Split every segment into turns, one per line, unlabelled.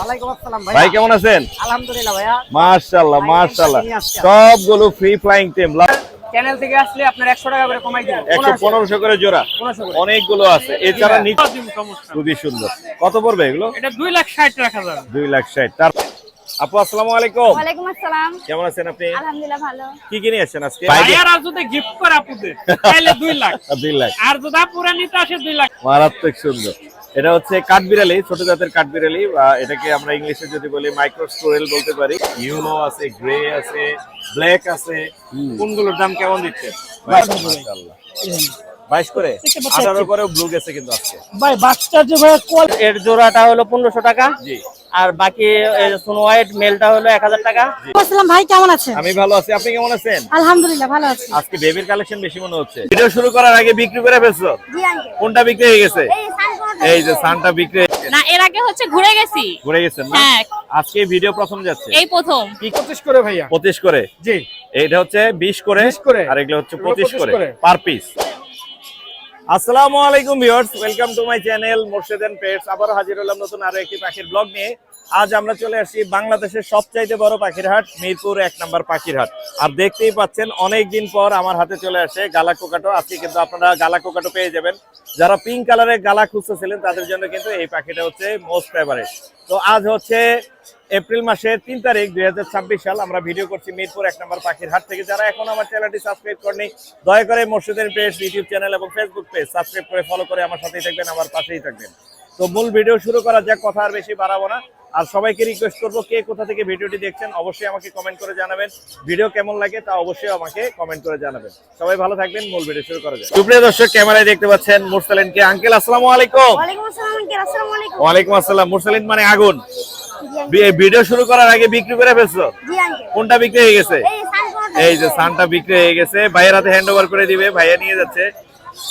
ওয়ালাইকুম আসসালাম
ভাই কেমন আছেন?
আলহামদুলিল্লাহ ভাইয়া।
মাশাআল্লাহ মাশাআল্লাহ সবগুলো ফ্রি ফ্লাইং টেম
চ্যানেল থেকে আসলে আপনার 100 টাকা করে কমাই দিব।
11500 করে জোড়া অনেকগুলো আছে এছাড়া খুবই সুন্দর। কত পড়বে এগুলো?
এটা 2,60,000
2,60,000 তার আপু আসসালামু আলাইকুম।
ওয়ালাইকুম আসসালাম।
কেমন আছেন আপনি?
আলহামদুলিল্লাহ ভালো।
কি কিনে আসছেন আজকে?
ভাইয়ার আর যদি গিফট করে আপুদের তাহলে 2 লাখ
2 লাখ
আর যদি আপুরা নিতে আসে 2 লাখ।
মারাত্মক সুন্দর। এটা হচ্ছে কাঠবিড়ালি, ছোট জাতের কাঠবিড়ালি, এটাকে আমরা ইংলিশে যদি বলি মাইক্রো স্টোরেল বলতে পারি। ইউনো আছে, গ্রে আছে, ব্ল্যাক আছে। কোনগুলোর দাম কেমন দিচ্ছেন? মাশাআল্লাহ 22 করে 18 করে ব্লু গেছে কিন্তু আজকে
ভাই বাচ্চা যে ভাই এর জোড়াটা হলো 1500 টাকা।
জি।
আর বাকি সোনো হোয়াইট মেলটা হলো 1000 টাকা।
আসসালাম ভাই কেমন আছেন?
আমি ভালো আছি, আপনি কেমন আছেন?
আলহামদুলিল্লাহ ভালো আছি।
আজকে বেবির কালেকশন বেশি মনে হচ্ছে। ভিডিও শুরু করার আগে বিক্রি করে ফেলছো?
জি আঙ্কেল।
কোনটা বিক্রি হয়ে গেছে? এই যে সানটা বিক্রি
না এর আগে হচ্ছে ঘুরে গেছি।
ঘুরে গেছেন না?
হ্যাঁ।
আজকে ভিডিও প্রথম যাচ্ছে।
এই প্রথম।
কি
25 করে ভাইয়া।
25 করে?
জি।
এইটা হচ্ছে 20 করে
20 করে।
আর এগুলো হচ্ছে 25 করে পার পিস। আসসালামু আলাইকুম viewers, welcome to my channel Morshed and pets. আবার হাজির হলাম নতুন আরো একটি পাখির ব্লগ নিয়ে। আজ আমরা চলে আসছি বাংলাদেশের সবচাইতে বড় পাখির হাট, মিরপুর 1 নম্বর পাখির হাট। আর দেখতেই পাচ্ছেন অনেক দিন পর আমার হাতে চলে আসে গালা কোকাটো। আজকে কিন্তু আপনারা গালা কোকাটো পেয়ে যাবেন। যারা পিঙ্ক কালারের গালা খুঁজতেছিলেন তাদের জন্য কিন্তু এই পাখিটা হচ্ছে মোস্ট ফেভারিট। তো আজ হচ্ছে এপ্রিল মাসের 3 তারিখ 2026 সাল। আমরা ভিডিও করছি মিরপুর 1 নম্বর পাখির হাট থেকে। যারা এখন আমার চ্যানেলটি সাবস্ক্রাইব করেনি দয়া করে Morshed and pets YouTube channel এবং ফেসবুক পেজ সাবস্ক্রাইব করে ফলো করে আমার সাথেই থাকবেন, আমার পাশেই থাকবেন। তো মূল ভিডিও শুরু করা যাক, কথা আর বেশি বাড়াবো না। আর সবাইকে রিকোয়েস্ট করবো, কে কোথা থেকে ভিডিওটি দেখছেন অবশ্যই আমাকে কমেন্ট করে জানাবেন। ভিডিও কেমন লাগে তা অবশ্যই আমাকে কমেন্ট করে জানাবেন। সবাই ভালো থাকবেন, মূল ভিডিও শুরু করা যাক। সুপ্রিয় দর্শক, ক্যামেরায় দেখতে পাচ্ছেন মুরসালিনকে। আঙ্কেল আসসালামু আলাইকুম।
ওয়ালাইকুম আসসালাম আঙ্কেল। আসসালামু আলাইকুম।
ওয়ালাইকুম আসসালাম। মুরসালিন মানে আগুন। ভিডিও শুরু করার আগে বিক্রি করে ফেলছো?
জি আঙ্কেল।
কোনটা বিক্রি হয়ে গেছে?
এই
এই যে সানটা বিক্রি হয়ে গেছে, ভাইয়ের হাতে হ্যান্ড ওভার করে দিবে, ভাইয়া নিয়ে যাচ্ছে।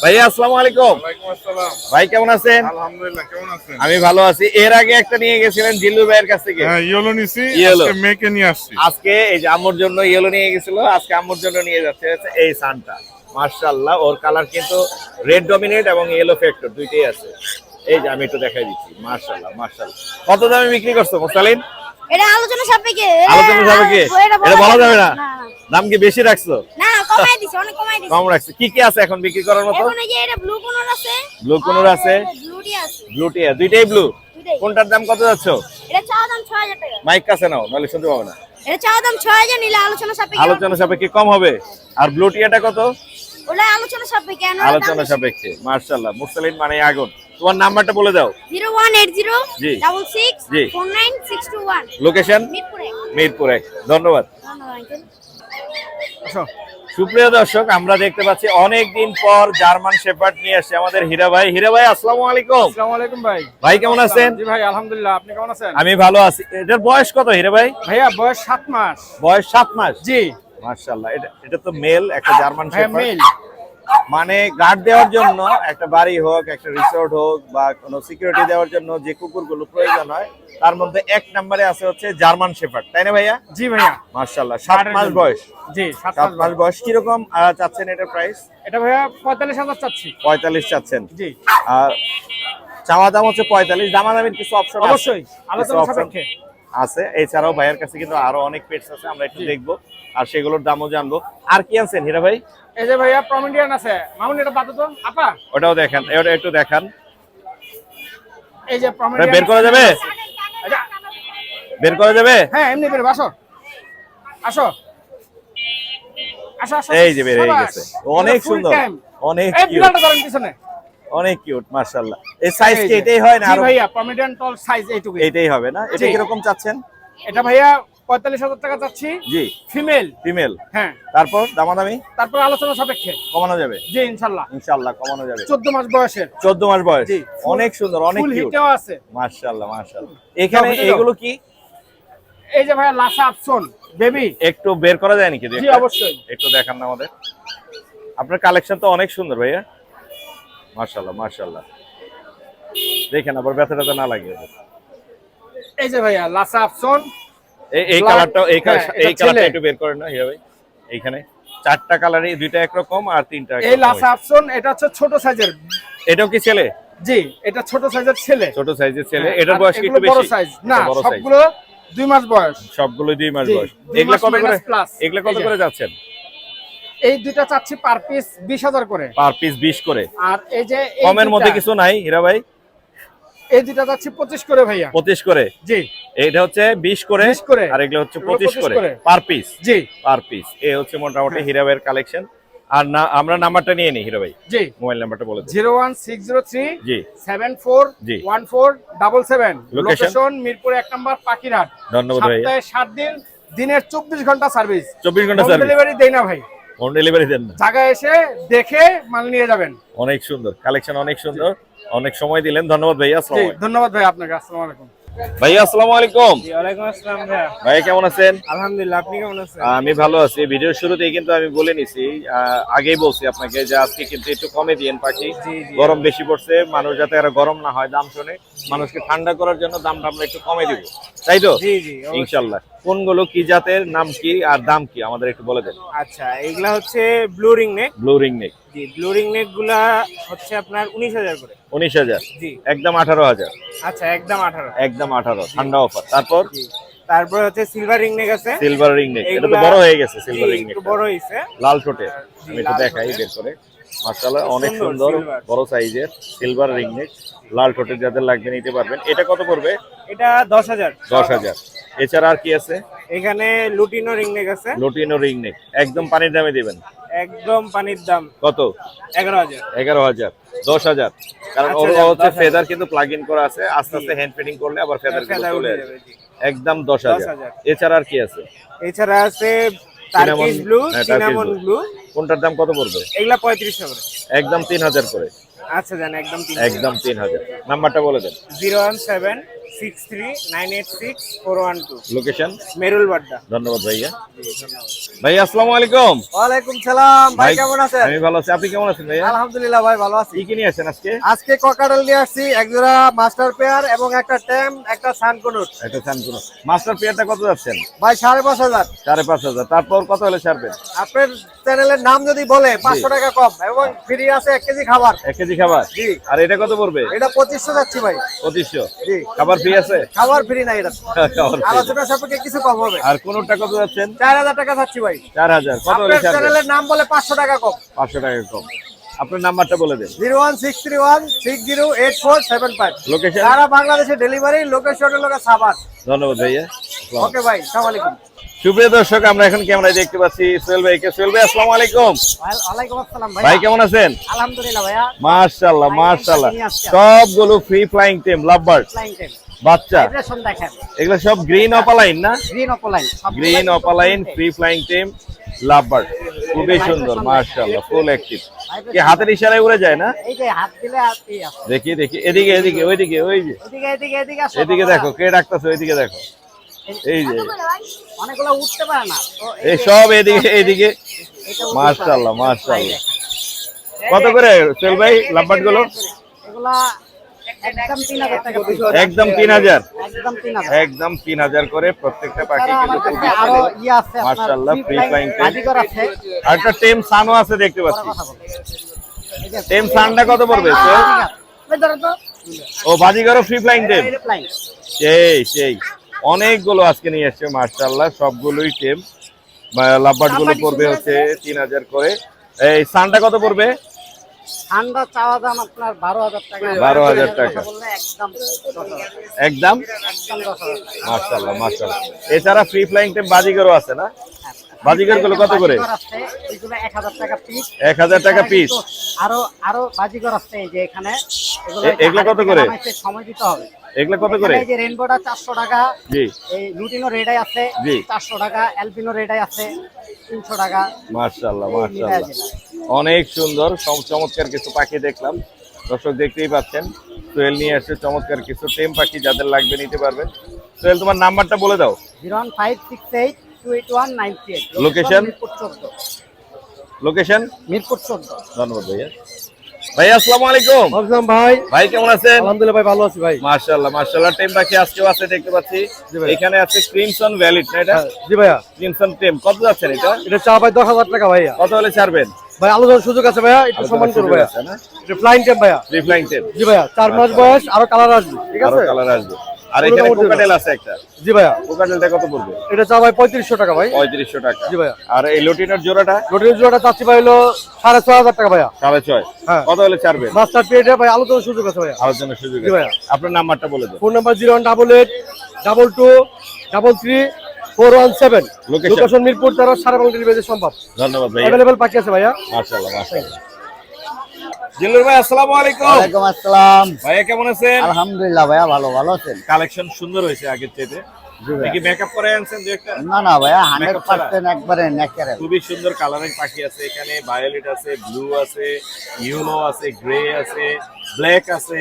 ভাইয়া আসসালামু আলাইকুম।
ওয়ালাইকুম আসসালাম।
ভাই কেমন আছেন?
আলহামদুলিল্লাহ, কেমন আছেন?
আমি ভালো আছি। এর আগে একটা নিয়ে গেছিলেন জিল্লু ভাইয়ের কাছ থেকে।
হ্যাঁ, ইয়েলো নিছি,
ইয়েলো।
আজকে মেকে নিয়ে আসছি।
আজকে এই যে আম্মুর জন্য ইয়েলো নিয়ে গেছিল, আজকে আম্মুর জন্য নিয়ে যাচ্ছে এই সানটা। মাশাআল্লাহ, ওর কালার কিন্তু রেড ডমিনেট এবং ইয়েলো ফ্যাক্টর দুইটাই আছে। এই যে আমি একটু দেখাই দিচ্ছি। মাশাআল্লাহ মাশাআল্লাহ। কত দামে বিক্রি করছো মুরসালিন?
এটা আলোচনা সাপেক্ষে।
আলোচনা সাপেক্ষে? এটা বলা যাবে না? দাম কি বেশি রাখছো?
না কমাই দিছি, অনেক কমাই দিছি।
কম রাখছে। কি কি আছে এখন বিক্রি করার মতো?
এখন এই যে এটা ব্লু কোনর আছে।
ব্লু কোনর আছে,
ব্লুটি আছে।
ব্লু টিয়া, দুইটাই ব্লু।
দুইটাই।
কোনটার দাম কত যাচ্ছ?
এটা চাওয়া দাম 6000 টাকা।
মাইক কাছে নাও, নাহলে শুনতে পাবো না।
এটা চাওয়া দাম 6000, নিলে আলোচনা সাপেক্ষে।
আলোচনা সাপেক্ষে কম হবে। আর ব্লু টিয়াটা কত?
ওটা আলোচনা সাপেক্ষে।
আলোচনা সাপেক্ষে। মাশাআল্লাহ, মুরসালিন মানে আগুন। তোমার নাম্বারটা বলে দাও।
0180
জি।
66
জি।
49621।
লোকেশন?
মিরপুরে।
মিরপুর 1। ধন্যবাদ।
ধন্যবাদ আঙ্কেল।
সুপ্রিয় দর্শক, আমরা দেখতে পাচ্ছি অনেক দিন পর জার্মান শেপার্ড নিয়ে আসছে আমাদের হীরা ভাই। হীরা ভাই আসসালামু আলাইকুম।
আসসালামু আলাইকুম ভাই।
ভাই কেমন আছেন?
জি ভাই আলহামদুলিল্লাহ, আপনি কেমন আছেন?
আমি ভালো আছি। এটার বয়স কত হীরা ভাই?
ভাইয়া বয়স 7 মাস।
বয়স 7 মাস?
জি।
মাশাআল্লাহ। এটা তো মেল, একটা জার্মান
ভাইয়া
শেপার্ড।
মেল।
মানে গার্ড দেওয়ার জন্য একটা বাড়ি হোক, একটা রিসোর্ট হোক বা কোনো সিকিউরিটি দেওয়ার জন্য যে কুকুরগুলো প্রয়োজন হয় তার মধ্যে 1 নম্বরে আছে হচ্ছে জার্মান শেপার্ড, তাই না ভাইয়া?
জি ভাইয়া।
মাশাআল্লাহ। 7 মাস বয়স।
জি
7 মাস বয়স। কিরকম চাচ্ছেন এটার প্রাইস?
এটা ভাইয়া 45000 চাচ্ছি।
45 চাচ্ছেন?
জি।
আর চাওয়া দাম হচ্ছে 45। দামাদামির কিছু অপশন আছে?
অবশ্যই আলোচনা
কিছু option
সাপেক্ষে
আছে। এছাড়াও ভাইয়ের কাছে কিন্তু আরো অনেক পেটস আছে, আমরা একটু দেখবো আর সেগুলোর দামও জানবো। আর কি আনছেন হীরা ভাই?
এই যে ভাইয়া প্রমিডিয়ান আছে। মামুন এটা বাদ তো আপা।
ওটাও দেখেন, ওটা একটু দেখান।
এই যে প্রমিডিয়ান
বের করা যাবে?
আচ্ছা,
বের করা যাবে?
হ্যাঁ এমনি বের আসো। আসো। আসো আসো।
এই যে বের হয়ে গেছে। অনেক সুন্দর, অনেক
এই
কিউট,
বিড়ালটা ধরেন পিছনে।
অনেক কিউট মাশাআল্লাহ। এই সাইজ কি এটাই হয় না?
জি
আর
ভাইয়া প্রমিডিয়ান টল সাইজ এইটুকু।
এটাই হবে না? এটা
জি।
কি রকম চাচ্ছেন?
এটা ভাইয়া 45000 টাকা চাচ্ছি।
জি।
ফিমেল।
ফিমেল।
হ্যাঁ।
তারপর দামাদামি
তারপর আলোচনা সাপেক্ষে
কমানো যাবে?
জি ইনশাআল্লাহ।
ইনশাআল্লাহ কমানো যাবে।
14 মাস বয়সের।
14 মাস বয়স।
জি।
অনেক সুন্দর, অনেক
ফুল
কিউট।
হিটেও আছে।
মাশাআল্লাহ মাশাআল্লাহ। এখানে
দাও, দাও।
এগুলো কি?
এই যে ভাইয়া লাসা অপশন বেবি।
একটু বের করা যায় নাকি?
জি অবশ্যই।
একটু দেখান না আমাদের। আপনার কালেকশন তো অনেক সুন্দর ভাইয়া। মাশাআল্লাহ মাশাআল্লাহ। দেখেন আবার ব্যথা ট্যাথা না লাগে।
এই যে ভাইয়া লাসা অপশন।
এই কালারটা, এই কালারটা
ছেলে।
একটু বের করেন না হীরা ভাই। এইখানে 4টা কালারই, দুইটা একরকম আর 3টা
এই লাসা অপশন এটা হচ্ছে ছোট সাইজের।
এটাও কি ছেলে?
জি, এটা ছোট সাইজের ছেলে।
ছোট সাইজের ছেলে,
হ্যাঁ,
এটার
আর
বয়স কি
এগুলো
একটু
বড়
বেশি?
সাইজ না,
এটা বড় সাইজ।
সবগুলো 2 মাস বয়স।
সবগুলো 2 মাস
জি,
বয়স।
2
এগুলা
মাস
কত করে?
minus plus।
এগুলা কত
এই যে।
করে যাচ্ছেন?
এই দুইটা চাচ্ছি পার পিস 20,000 করে।
পার পিস 20 করে।
আর এই যে এই
কমের মধ্যে
দুইটা,
কিছু নাই হীরা ভাই?
এই দুইটা চাচ্ছি 25 করে ভাইয়া।
25 করে।
জি
এইটা হচ্ছে 20 করে
20 করে।
আর এগুলো হচ্ছে
এগুলো
25
25
করে
করে।
Per piece.
জি
পার পিস। এই হচ্ছে মোটামুটি হীরা ভাইয়ের কালেকশন। আর না আমরা নাম্বারটা নিয়ে নিই হীরা ভাই।
জি,
মোবাইল নাম্বারটা বলে দিন।
01603
জি
741477।
Location?
লোকেশন মিরপুর 1 নম্বর পাখিরহাট।
ধন্যবাদ ভাই।
সপ্তাহে 7 দিন, দিনের 24 ঘন্টা সার্ভিস।
24 ঘন্টা
হোম
সার্ভিস।
ডেলিভারি দেই না ভাই,
হোম ডেলিভারি দেন না?
জায়গায় এসে দেখে মাল নিয়ে যাবেন।
অনেক সুন্দর কালেকশন, অনেক সুন্দর, অনেক সময় দিলেন, ধন্যবাদ ভাইয়া।
জি,
আসসালামু আলাইকুম।
ধন্যবাদ ভাই আপনাকে। আসসালামু আলাইকুম।
ভাইয়া আসসালামু আলাইকুম।
ওয়ালাইকুম আসসালাম ভাইয়া।
ভাইয়া কেমন আছেন?
আলহামদুলিল্লাহ, আপনি কেমন আছেন?
আমি ভালো আছি। ভিডিওর শুরুতেই কিন্তু আমি বলে নিছি, আগেই বলছি আপনাকে যে আজকে কিন্তু একটু কমে দিয়েন পাখি। গরম বেশি পড়ছে, মানুষ যাতে আর গরম না হয়, দাম শুনে মানুষকে ঠান্ডা করার জন্য দামটা আমরা একটু কমে দিব, তাই তো?
জি জি, অবশ্যই।
ইনশাল্লাহ। কোনগুলো কি জাতের, নাম কি আর দাম কি আমাদের একটু বলে দেন।
আচ্ছা, এগুলা হচ্ছে blue ring neck.
Blue ring neck
জি, ব্লু রিং নেক গুলা হচ্ছে আপনার 19,000 করে।
19,000।
জি।
একদম 18,000।
আচ্ছা, একদম 18।
একদম 18, ঠান্ডা অফার। তারপর
জি, তারপরে হচ্ছে সিলভার রিং নেক আছে।
সিলভার রিং নেক, এটা তো
এগুলা-
বড় হয়ে গেছে
জি,
সিলভার রিং নেক,
একটু বড় হইছে।
লাল ঠোঁটে।
জি,
আমি একটু
লাল
দেখাই
ঠোঁটে।
বের করে। মাশাআল্লাহ অনেক
সুন্দর,
সুন্দর,
silver।
বড় সাইজের সিলভার রিং নেক, লাল ঠোঁটের যাদের লাগবে নিতে পারবেন। এটা কত পড়বে?
এটা 10,000।
10,000। এছাড়া আর কি আছে?
এখানে লুটিনো রিং নেক আছে।
লুটিনো রিং নেক, একদম পানির দামে দিবেন।
একদম পানির দাম
কত?
11,000।
11,000। 10,000। কারণ
আচ্ছা,
ওর
যাক,
হচ্ছে
10,000
ফেদার কিন্তু প্লাগ ইন করা আছে, আস্তে আস্তে হ্যান্ড ফিটিং করলে আবার ফেদার
ফেদার
চলে
উঠে
আসবে।
যাবে, জি।
একদম 10,000।
10,000।
এছাড়া আর কি আছে?
এছাড়া আছে টার্কিশ ব্লু,
হ্যাঁ,
সিনামন
টার্কিশ
ব্লু।
কোনটার দাম কত পড়বে?
এগুলা 3500 করে।
একদম 3,000 করে।
আচ্ছা জান, একদম 3।
একদম 3,000। নাম্বারটা বলে দেন।
01763986412।
লোকেশন?
মেরুল বাড্ডা।
ধন্যবাদ ভাইয়া। ভাইয়া আসসালামু আলাইকুম।
ওয়ালাইকুম সালাম ভাই, কেমন আছেন?
আমি ভালো আছি, আপনি কেমন আছেন ভাইয়া?
আলহামদুলিল্লাহ ভাই, ভালো আছি।
কি কি নিয়ে আসছেন আজকে?
আজকে ককাটেল নিয়ে আসছি, এক জোড়া মাস্টার পেয়ার এবং একটা টেম, একটা সানকুনুট।
এটা চানকুনো মাস্টার পেয়ারটা কত যাচ্ছেন?
ভাই 5,500।
5,500। তারপর কত হলে ছাড়বেন?
আপনার চ্যানেলের নাম যদি বলে 500 টাকা কম এবং ফ্রি আছে 1 কেজি খাবার।
1 কেজি খাবার।
জি।
আর এটা কত পড়বে?
এটা 2500 যাচ্ছি ভাই।
2500।
জি।
খাবার ফ্রি আছে?
খাবার ফ্রি না এটা,
খাবার free।
আলোচনা সাপেক্ষে কিছু কম হবে।
আর কোনটা কত যাচ্ছেন?
4,000 টাকা যাচ্ছি ভাই।
4,000। কত হলে
আপনার
ছাড়বেন?
চ্যানেলের নাম বলে 500 টাকা কম।
500 টাকা কম। আপনার নাম্বারটা বলে দেন।
01631608475।
লোকেশন?
সারা বাংলাদেশে ডেলিভারি, লোকেশন হলো সাভার।
ধন্যবাদ ভাইয়া।
ওকে ভাই, আসসালামু আলাইকুম।
সুপ্রিয় দর্শক, আমরা এখন ক্যামেরায় দেখতে পাচ্ছি সোহেল ভাইকে। সোহেল ভাই আসসালামু আলাইকুম।
ওয়ালাইকুম আসসালাম ভাই।
ভাই কেমন আছেন?
আলহামদুলিল্লাহ ভাইয়া।
মাশাআল্লাহ মাশাআল্লাহ।
নিয়ে আসছি।
সবগুলো free flying tame lovebird
flying tame
বাচ্চা।
ভাইব্রেশন দেখেন,
এগুলো সব গ্রিন অপালাইন না?
Green অপলাইন,
green opaline free flying tame lovebird, খুবই সুন্দর মাশাআল্লাহ, ফুল অ্যাক্টিভ। কি হাতের ইশারায় উড়ে যায় না?
এই যে হাত দিলে হাতই আছে।
দেখি দেখি, এদিকে এদিকে, ওইদিকে, ওই যে
এদিকে এদিকে এদিকে আসো।
এদিকে দেখো কে ডাকতেছে, ওইদিকে দেখো, এই যে
অনেকগুলো উঠতে পারে না তো
এই সব এদিকে এদিকে।
এটা উঠতে পারে।
মাশাআল্লাহ
এই
মাশাআল্লাহ।
দেখেন।
কত করে সোহেল ভাই লাভবার্ড গুলো?
এগুলা একদম 3,000 টাকা পিস।
একদম 3,000।
একদম 3,000।
একদম 3,000 করে প্রত্যেকটা পাখি
তারা
কিন্তু
আমার
খুবই
কাছে আরো ইয়ে আছে, আপনার
মাশাআল্লাহ,
free
free flying
flying
টেম।
বাজিগর আছে।
আর একটা টেম সানও আছে দেখতে
বড়
পাচ্ছি।
কথা বলো। এই যে
টেম সানটা কত পড়বে সোহেল?
বাজিগর। এই ধরো তো।
ও বাজিগারও ফ্রি ফ্লাইং টেম।
এই flying।
সেই অনেকগুলো আজকে নিয়ে আসছে মাশাআল্লাহ, সবগুলোই টেম। লাভবার্ড গুলো পড়বে হচ্ছে 3,000 করে। এই সানটা কত পড়বে?
ঠান্ডা চাওয়া দাম আপনার 12,000 টাকা।
12,000 টাকা।
বললে একদম 10,000।
একদম
একদম 10,000 টাকা।
মাশাআল্লাহ মাশাআল্লাহ। এছাড়া ফ্রি ফ্লাইং টেম বাজিগারও আছে না? বাজিগর গুলো কত করে?
বাজিগর আছে, এগুলো 1,000 টাকা পিস।
1,000 টাকা পিস।
আরো আরো বাজিগর আছে এই যে এখানে।
এগুলো কত করে?
সময় দিতে হবে।
এগুলো কত করে?
এই যে রেইনবোটা 400 টাকা।
জি
এই লুটিনো রেডাই আছে
জি।
400 টাকা, অ্যালপিনো রেডাই আছে 300 টাকা।
মাশাআল্লাহ মাশাআল্লাহ, অনেক সুন্দর চমৎকার কিছু পাখি দেখলাম। দর্শক দেখতেই পাচ্ছেন, সোহেল নিয়ে আসছে চমৎকার কিছু টেম পাখি, যাদের লাগবে নিতে পারবেন। সোহেল তোমার নাম্বারটা বলে দাও।
01568281938।
Location?
মিরপুর 14।
লোকেশন?
মিরপুর 14।
ধন্যবাদ ভাইয়া। ভাই আসসালামু আলাইকুম।
ওয়ালাইকুম ভাই।
ভাই কেমন আছেন?
আলহামদুলিল্লাহ ভাই, ভালো আছি ভাই।
মাশাআল্লাহ মাশাআল্লাহ, টেম পাখি আজকেও আছে দেখতে পাচ্ছি।
জি ভাই।
এখানে আছে ক্রিমসন ভ্যালিড না এটা?
জি ভাইয়া।
ক্রিমসন টেম কত যাচ্ছেন এটা?
এটা চা ভাই 10,000 টাকা ভাইয়া।
কত হলে ছাড়বেন?
ভাই আলোচনার সুযোগ আছে ভাইয়া, একটু সম্মান করবো ভাইয়া। এটা ফ্লাইং টেম ভাইয়া।
Flying tame.
জি ভাইয়া, 4 মাস বয়স, আরো কালার আসবে, ঠিক
আরো
আছে?
কালার আসবে। আর এখানে কোকাটেল আছে একটা।
জি ভাইয়া।
কোকাটেলটা কত পড়বে?
এটা চা ভাই 3500 টাকা ভাই।
3500 টাকা।
জি ভাইয়া।
আর এই লটিনোর জোড়াটা?
লটিনোর জোড়াটা চাচ্ছি ভাই হলো 6500 টাকা ভাইয়া।
6.5।
হ্যাঁ।
কত হলে ছাড়বেন?
মাস্টার পেডে ভাই আলোচনার সুযোগ আছে ভাইয়া।
আলোচনার সুযোগ
জি
আছে।
ভাইয়া।
আপনার নাম্বারটা বলে দেন।
Phone number 0188 22 33 417। লোকেশন মিরপুর 13, সারা বাংলা ডেলিভারি সম্ভব।
ধন্যবাদ ভাই।
अवेलेबल পাখি আছে ভাইয়া।
মাশাআল্লাহ মাশাআল্লাহ। জিল্লুর ভাই আসসালামু আলাইকুম।
ওয়ালাইকুম আসসালাম।
ভাইয়া কেমন আছেন?
আলহামদুলিল্লাহ ভাইয়া, ভালো আছেন?
কালেকশন সুন্দর হয়েছে আগের চাইতে। কি মেকআপ করে আনছেন যে একটা?
না ভাইয়া, 100% একবারে ন্যাচারাল।
খুবই সুন্দর কালারিং পাখি আছে এখানে। ভায়োলেট আছে, ব্লু আছে, ইয়েলো আছে, গ্রে আছে, ব্ল্যাক আছে।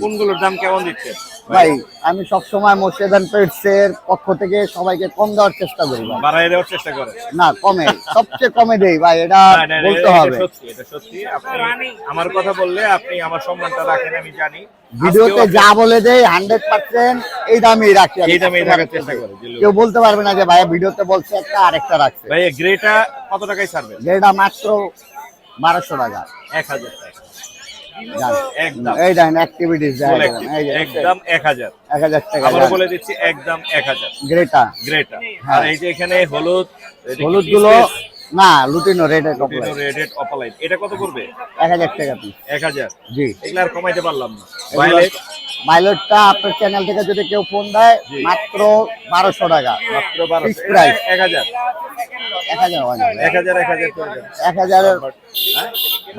কোনগুলোর দাম কেমন দিচ্ছেন
ভাই আমি সব সময় মোর্শেদান পেটসের পক্ষ থেকে সবাইকে কম দেওয়ার চেষ্টা করি ভাই।
বাড়াই দেওয়ার চেষ্টা করেন?
না, কমে, সবচেয়ে কমে দেই ভাই, এটা বলতে হবে।
এটা সত্যি। আপনি আমার কথা বললে আপনি আমার সম্মানটা রাখেন, আমি জানি।
ভিডিওতে যা বলে দেই 100% এই দামই রাখি।
এই দামে রাখার চেষ্টা করে।
কেউ বলতে পারবে না যে ভাইয়া ভিডিওতে বলছে একটা আরেকটা রাখছে।
ভাই গ্রেটা কত টাকায় ছাড়বেন?
যেটা মাত্র 1200 টাকা।
1000 টাকা।
একদম এই দেখেন অ্যাক্টিভিটিস
একদম 1000
টাকা।
আবার বলে দিচ্ছি একদম 1000
গ্রেটা।
আর এই যে এখানে হলুদ
গুলো না, লুটিনো রেড
অপালাইট, এটা কত করবে?
1000 টাকা পিস।
1000।
জি।
এগুলা আর কমাইতে পারলাম না।
মাইলটটা আপনার চ্যানেল থেকে যদি কেউ ফোন দেয় মাত্র 1200 টাকা।
মাত্র 1200।
Fixed price।
1000
1000 হয় না।
1000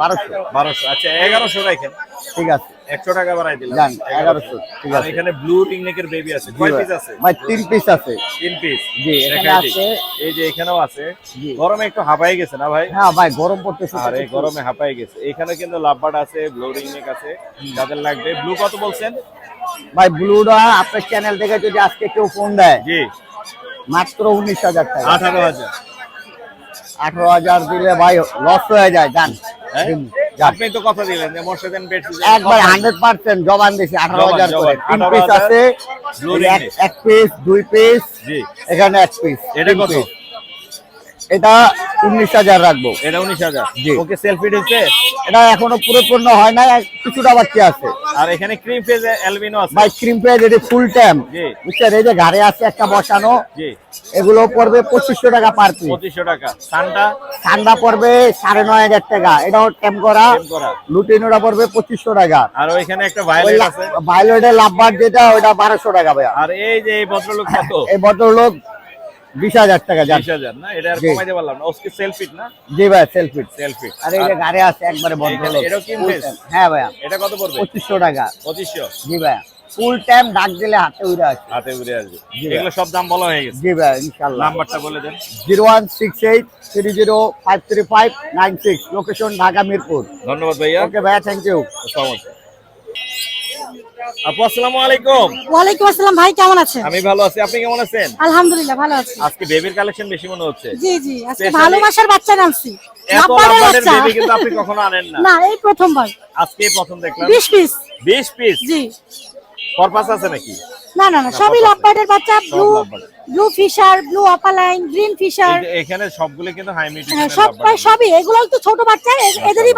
1200। আচ্ছা 1100 রাখেন।
ঠিক আছে,
100 টাকা বাড়াই দিলাম।
জান 1100। ঠিক
আর
আছে।
এখানে ব্লু রিংনেকের বেবি আছে। কয় পিস আছে?
ভাই 3 পিস আছে।
3 পিস।
জি, এখানে আছে।
এই যে এখানেও আছে। গরমে একটু হাঁপাই গেছে না ভাই?
হ্যাঁ ভাই, গরম পড়তেছে।
আর এই গরমে হাঁপাই গেছে। এখানে কিন্তু লাভবার্ড আছে, ব্লু রিংনেক আছে, যাদের লাগবে। ব্লু কত বলছেন
ভাই? ব্লুটা আপনার চ্যানেল থেকে যদি আজকে কেউ ফোন দেয়
জি
মাত্র 19000 টাকা।
18000।
18000 দিলে ভাই লস হয়ে যায়। জান
আপনি তো কথা দিলেন যে মোর্শেদান পেটস
একবার 100% জবান দিছি। 18000 করে 3 পিস
18,000
আছে।
Blue ringneck.
1 পিস 2 পিস
জি।
এখানে 1 পিস।
এটা কত?
এটা 19000 রাখবো।
এটা 19000।
জি।
ওকে সেলফি দিতে?
এটা এখনো পুরোপূর্ণ হয় না, কিছুটা বাকি আছে।
আর এখানে ক্রিম ফেজ অ্যালবিনো আছে।
ভাই ক্রিম পেজ এটি ফুল টাইম।
জি।
বুঝছেন, এই যে ঘাড়ে আছে একটা বসানো,
জি।
এগুলো পড়বে 2500 টাকা পার পিস।
2500 টাকা। সানটা?
ঠান্ডা পড়বে 9500 টাকা। এটাও টেম করা। লুটিনোটা পড়বে 2500 টাকা।
আর ওইখানে একটা ভায়োলেট আছে।
ভায়োলেটের লাভবার যেটা, ওটা 1200 টাকা ভাইয়া।
আর এই যে এই ভদ্রলোক কত?
এই ভদ্রলোক 20000 টাকা।
20000 না? এটা আর কমাইতে পারলাম না। ওকে সেলফি না?
জি ভাই, সেলফি।
সেলফি।
আর এই যে ঘাড়ে আছে একবারে ভদ্রলোক।
এটাও ক্রিম ফেজ?
হ্যাঁ ভাইয়া।
এটা কত পড়বে?
2500 টাকা।
2500।
জি ভাইয়া, ফুল টাইম ডাক দিলে হাতে উড়ে আসে।
হাতে উড়ে আসবে। এগুলো সব দাম বলা হয়ে গেছে।
জি ভাইয়া, ইনশাআল্লাহ।
নাম্বারটা বলে দেন।
0168 30 53596। লোকেশন ঢাকা মিরপুর।
ধন্যবাদ ভাইয়া।
ওকে ভাইয়া, থ্যাংক ইউ।
আপু আসসালামু আলাইকুম।
ওয়ালাইকুম আসসালাম ভাই, কেমন আছেন?
আমি ভালো আছি, আপনি কেমন আছেন?
আলহামদুলিল্লাহ ভালো আছি।
আজকে বেবির কালেকশন বেশি মনে হচ্ছে।
জি জি, আজকে
Specially-
ভালোবাসার বাচ্চা নামছি।
এত
লাভবার্ডের
লাভবার্ডের
বাচ্চা।
বেবি কিন্তু আপনি কখনো আনেন না।
না, এই প্রথমবার।
আজকে প্রথম দেখলাম।
20 পিস।
20 পিস।
জি।
পারপাস আছে নাকি?
না না না, সবই লাভবার্ডের বাচ্চা। Blue
lovebird.
Blue Fischer, blue opaline, green Fischer.
এখানে সবগুলো কিন্তু হাই মিউটেশন
হ্যাঁ, সব প্রায় সবই। এগুলো তো ছোট বাচ্চা, এদেরই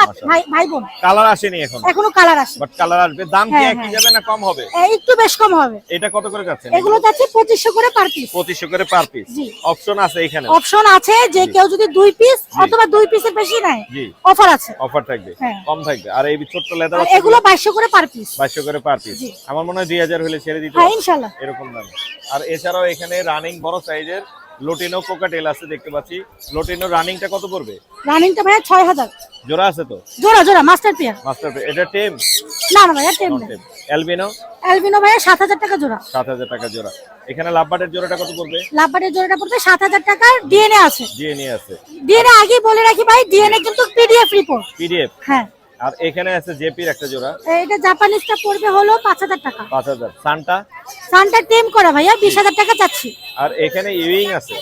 ভাই বোন।
কালার আসেনি এখন।
এখনো কালার আসে।
বাট কালার আসবে। দাম কি
হ্যাঁ,
একই
হ্যাঁ।
যাবে না কম হবে?
একটু বেশ কম হবে।
এটা কত করে যাচ্ছে?
এগুলো যাচ্ছে 2500 করে পার পিস।
2500 করে পার পিস।
জি।
অপশন আছে এখানে।
অপশন আছে যে কেউ যদি 2 পিস অথবা 2 পিসের বেশি নেয়,
জি।
অফার আছে।
অফার থাকবে।
হ্যাঁ।
কম থাকবে। আর এই ছোট্ট লেদার
আর এগুলো 2200 করে পার পিস।
2200 করে পার পিস।
জি।
আমার মনে হয় 2000 হলে ছেড়ে দিতে
হ্যাঁ,
হবে।
ইনশাআল্লাহ।
এরকম দাম। আর এছাড়াও এখানে রানিং বড় সাইজের লোটিনো কোকাটেল আছে দেখতে পাচ্ছি। লোটিনো রানিংটা কত পড়বে?
রানিংটা ভাই 6000।
জোড়া আছে তো?
জোড়া জোড়া মাস্টার পেয়ার।
মাস্টার এটা টেম?
না না ভাইয়া, টেম না।
অ্যালবিনো?
অ্যালবিনো ভাইয়া 7000 টাকা জোড়া।
7000 টাকা জোড়া। এখানে লাভবার্ডের জোড়াটা কত পড়বে?
লাভবার্ডের জোড়াটা পড়বে 7000 টাকা। ডিএনএ আছে।
ডিএনএ আছে।
ডিএনএ আগে বলে রাখি ভাই, ডিএনএ কিন্তু পিডিএফ রিপোর্ট।
পিডিএফ।
হ্যাঁ।
আর এখানে আছে জেপির একটা জোড়া।
এটা জাপানিজটা পড়বে হলো 5000 টাকা।
5000। সানটা?
সানটা টেম করা ভাইয়া 20000 টাকা চাচ্ছি।
আর এখানে ইউইং আছে।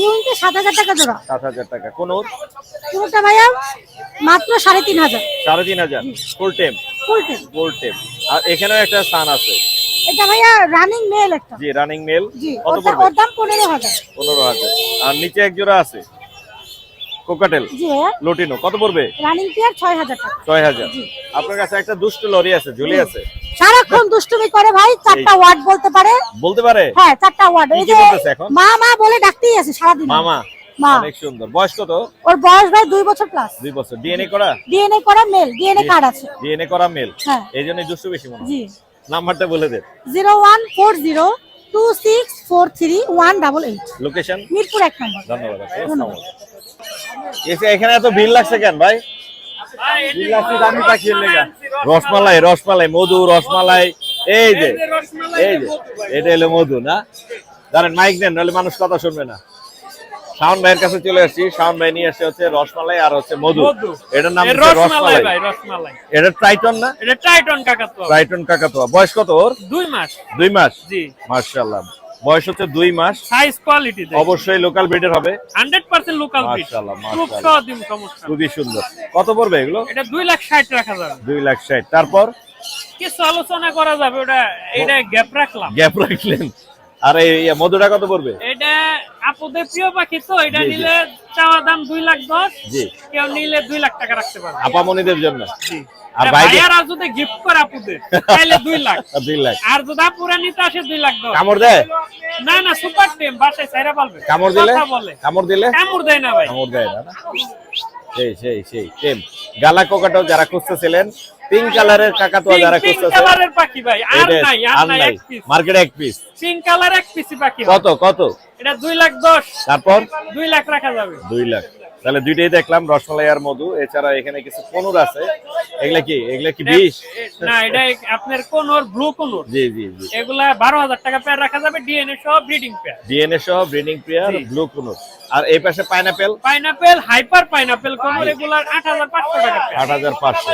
ইউনিটে 7000 টাকা জোড়া।
7000 টাকা। কোনোর?
কোনটা ভাইয়া মাত্র 3500।
3500 ফুল টেম।
ফুল টেম।
ফুল টেম। আর এখানেও একটা সান আছে।
এটা ভাইয়া রানিং মেল একটা।
জি, রানিং মেল।
জি,
কত
ওর
পড়বে?
দাম 15000।
15000। আর নিচে এক জোড়া আছে। কোকাটেল
জি ভাইয়া
লুটিনো কত পড়বে?
রানিং পেয়ার 6000 টাকা।
6000। আপনার কাছে একটা দুষ্ট লরি আছে, ঝুলি আছে,
সারাক্ষণ দুষ্টুমি করে ভাই, 4টা ওয়ার্ড বলতে পারে।
বলতে পারে?
হ্যাঁ 4টা ওয়ার্ড।
কি
এই
কি
যে
বলতেছে এখন?
মা মা বলে ডাকতেই আছে সারাদিন।
মামা,
মা।
অনেক সুন্দর। বয়স কত?
ওর বয়স ভাই 2 বছর প্লাস।
2 বছর। ডিএনএ করা?
ডিএনএ করা মেল, ডিএনএ কার্ড আছে।
ডিএনএ করা মেল,
হ্যাঁ
এইজন্যই দুষ্টু বেশি মনে হয়।
জি।
নাম্বারটা বলে দেন।
01402643188।
লোকেশন?
মিরপুর 1 নম্বর।
ধন্যবাদ আপু। আসসালামু আলাইকুম। এখানে এত ভিড় লাগছে কেন ভাই? ভিড় লাগছে দামি পাখির লেগা। রসমালাই, রসমালাই, মধু, রসমালাই, এই যে এটা হলো মধু না? জানেন মাইক নেন, নাহলে মানুষ কথা শুনবে না। শাওন ভাইয়ের কাছে চলে আসছি। শাওন ভাই নিয়ে আসছে হচ্ছে রসমালাই আর হচ্ছে মধু। এটার নাম হচ্ছে রসমালাই। এটা ট্রাইটন না?
এটা টাইটন কাকাতুয়া।
ট্রাইটন কাকাতুয়া। বয়স কত ওর?
2 মাস।
2 মাস।
জি।
মাশাআল্লাহ। বয়স হচ্ছে 2 মাস।
সাইজ কোয়ালিটি দেখে
অবশ্যই লোকাল ব্রিডের হবে।
100% লোকাল ব্রিড।
মাশাআল্লাহ,
খুব
মাশাআল্লাহ।
সদিম সমস্যা।
খুবই সুন্দর। কত পড়বে এগুলো?
এটা 2,60,000 রাখা যাবে।
2,60,000। তারপর
কিছু আলোচনা করা যাবে, ওটা এটা গ্যাপ রাখলাম।
গ্যাপ রাখলেন। আর এই মধুটা কত পড়বে?
এটা আপুদের প্রিয় পাখি তো, এটা
জি, জি।
নিলে চাওয়া দাম 2,10,000।
জি।
কেউ নিলে 2 লাখ টাকা রাখতে পারবে।
আপামনিদের জন্য।
জি।
আর
আর
বাইরে
ভাইয়ারা যদি গিফট করে আপুদের তাহলে 2 লাখ।
2 লাখ।
আর যদি আপুরা নিতে আসে 2,10,000।
কামড় দেয়?
না না, সুপার টিম বাসায় ছাইরা পালবে।
কামড় দিলে?
কথা বলে।
কামড় দিলে?
কামড় দেয় না ভাই।
কামড় দেয় না? সেই টেম গালা কোকাটাও যারা খুঁজতেছিলেন, পিঙ্ক কালারের কাকাতুয়া যারা
পিঙ্ক
খুঁজতেছেন,
কালারের পাখি ভাই, আর
এটা
নাই
আর নাই,
এক পিস।
মার্কেটে এক পিস।
পিঙ্ক কালার এক পিসি পাখি।
কত কত?
এটা 2,10,000।
তারপর
2 লাখ রাখা যাবে।
2 লাখ। তাহলে দুইটাই দেখলাম, রসমালাই আর মধু। এছাড়া এখানে কিছু কোনুর আছে। এগুলা কি বিষ?
না, এটা আপনার কোনোর ব্লু কোনোর।
জি জি জি।
এগুলা 12,000 টাকা পেয়ার রাখা যাবে, ডিএনএ সহ ব্রিডিং পেয়ার।
ডিএনএ সহ ব্রিডিং পেয়ার, ব্লু কোনুর। আর এই পাশে পাইনাপেল?
পাইনাপেল, হাইপার পাইনাপেল কোনোর, এগুলার 8,500 টাকা পেয়ার।
8,500।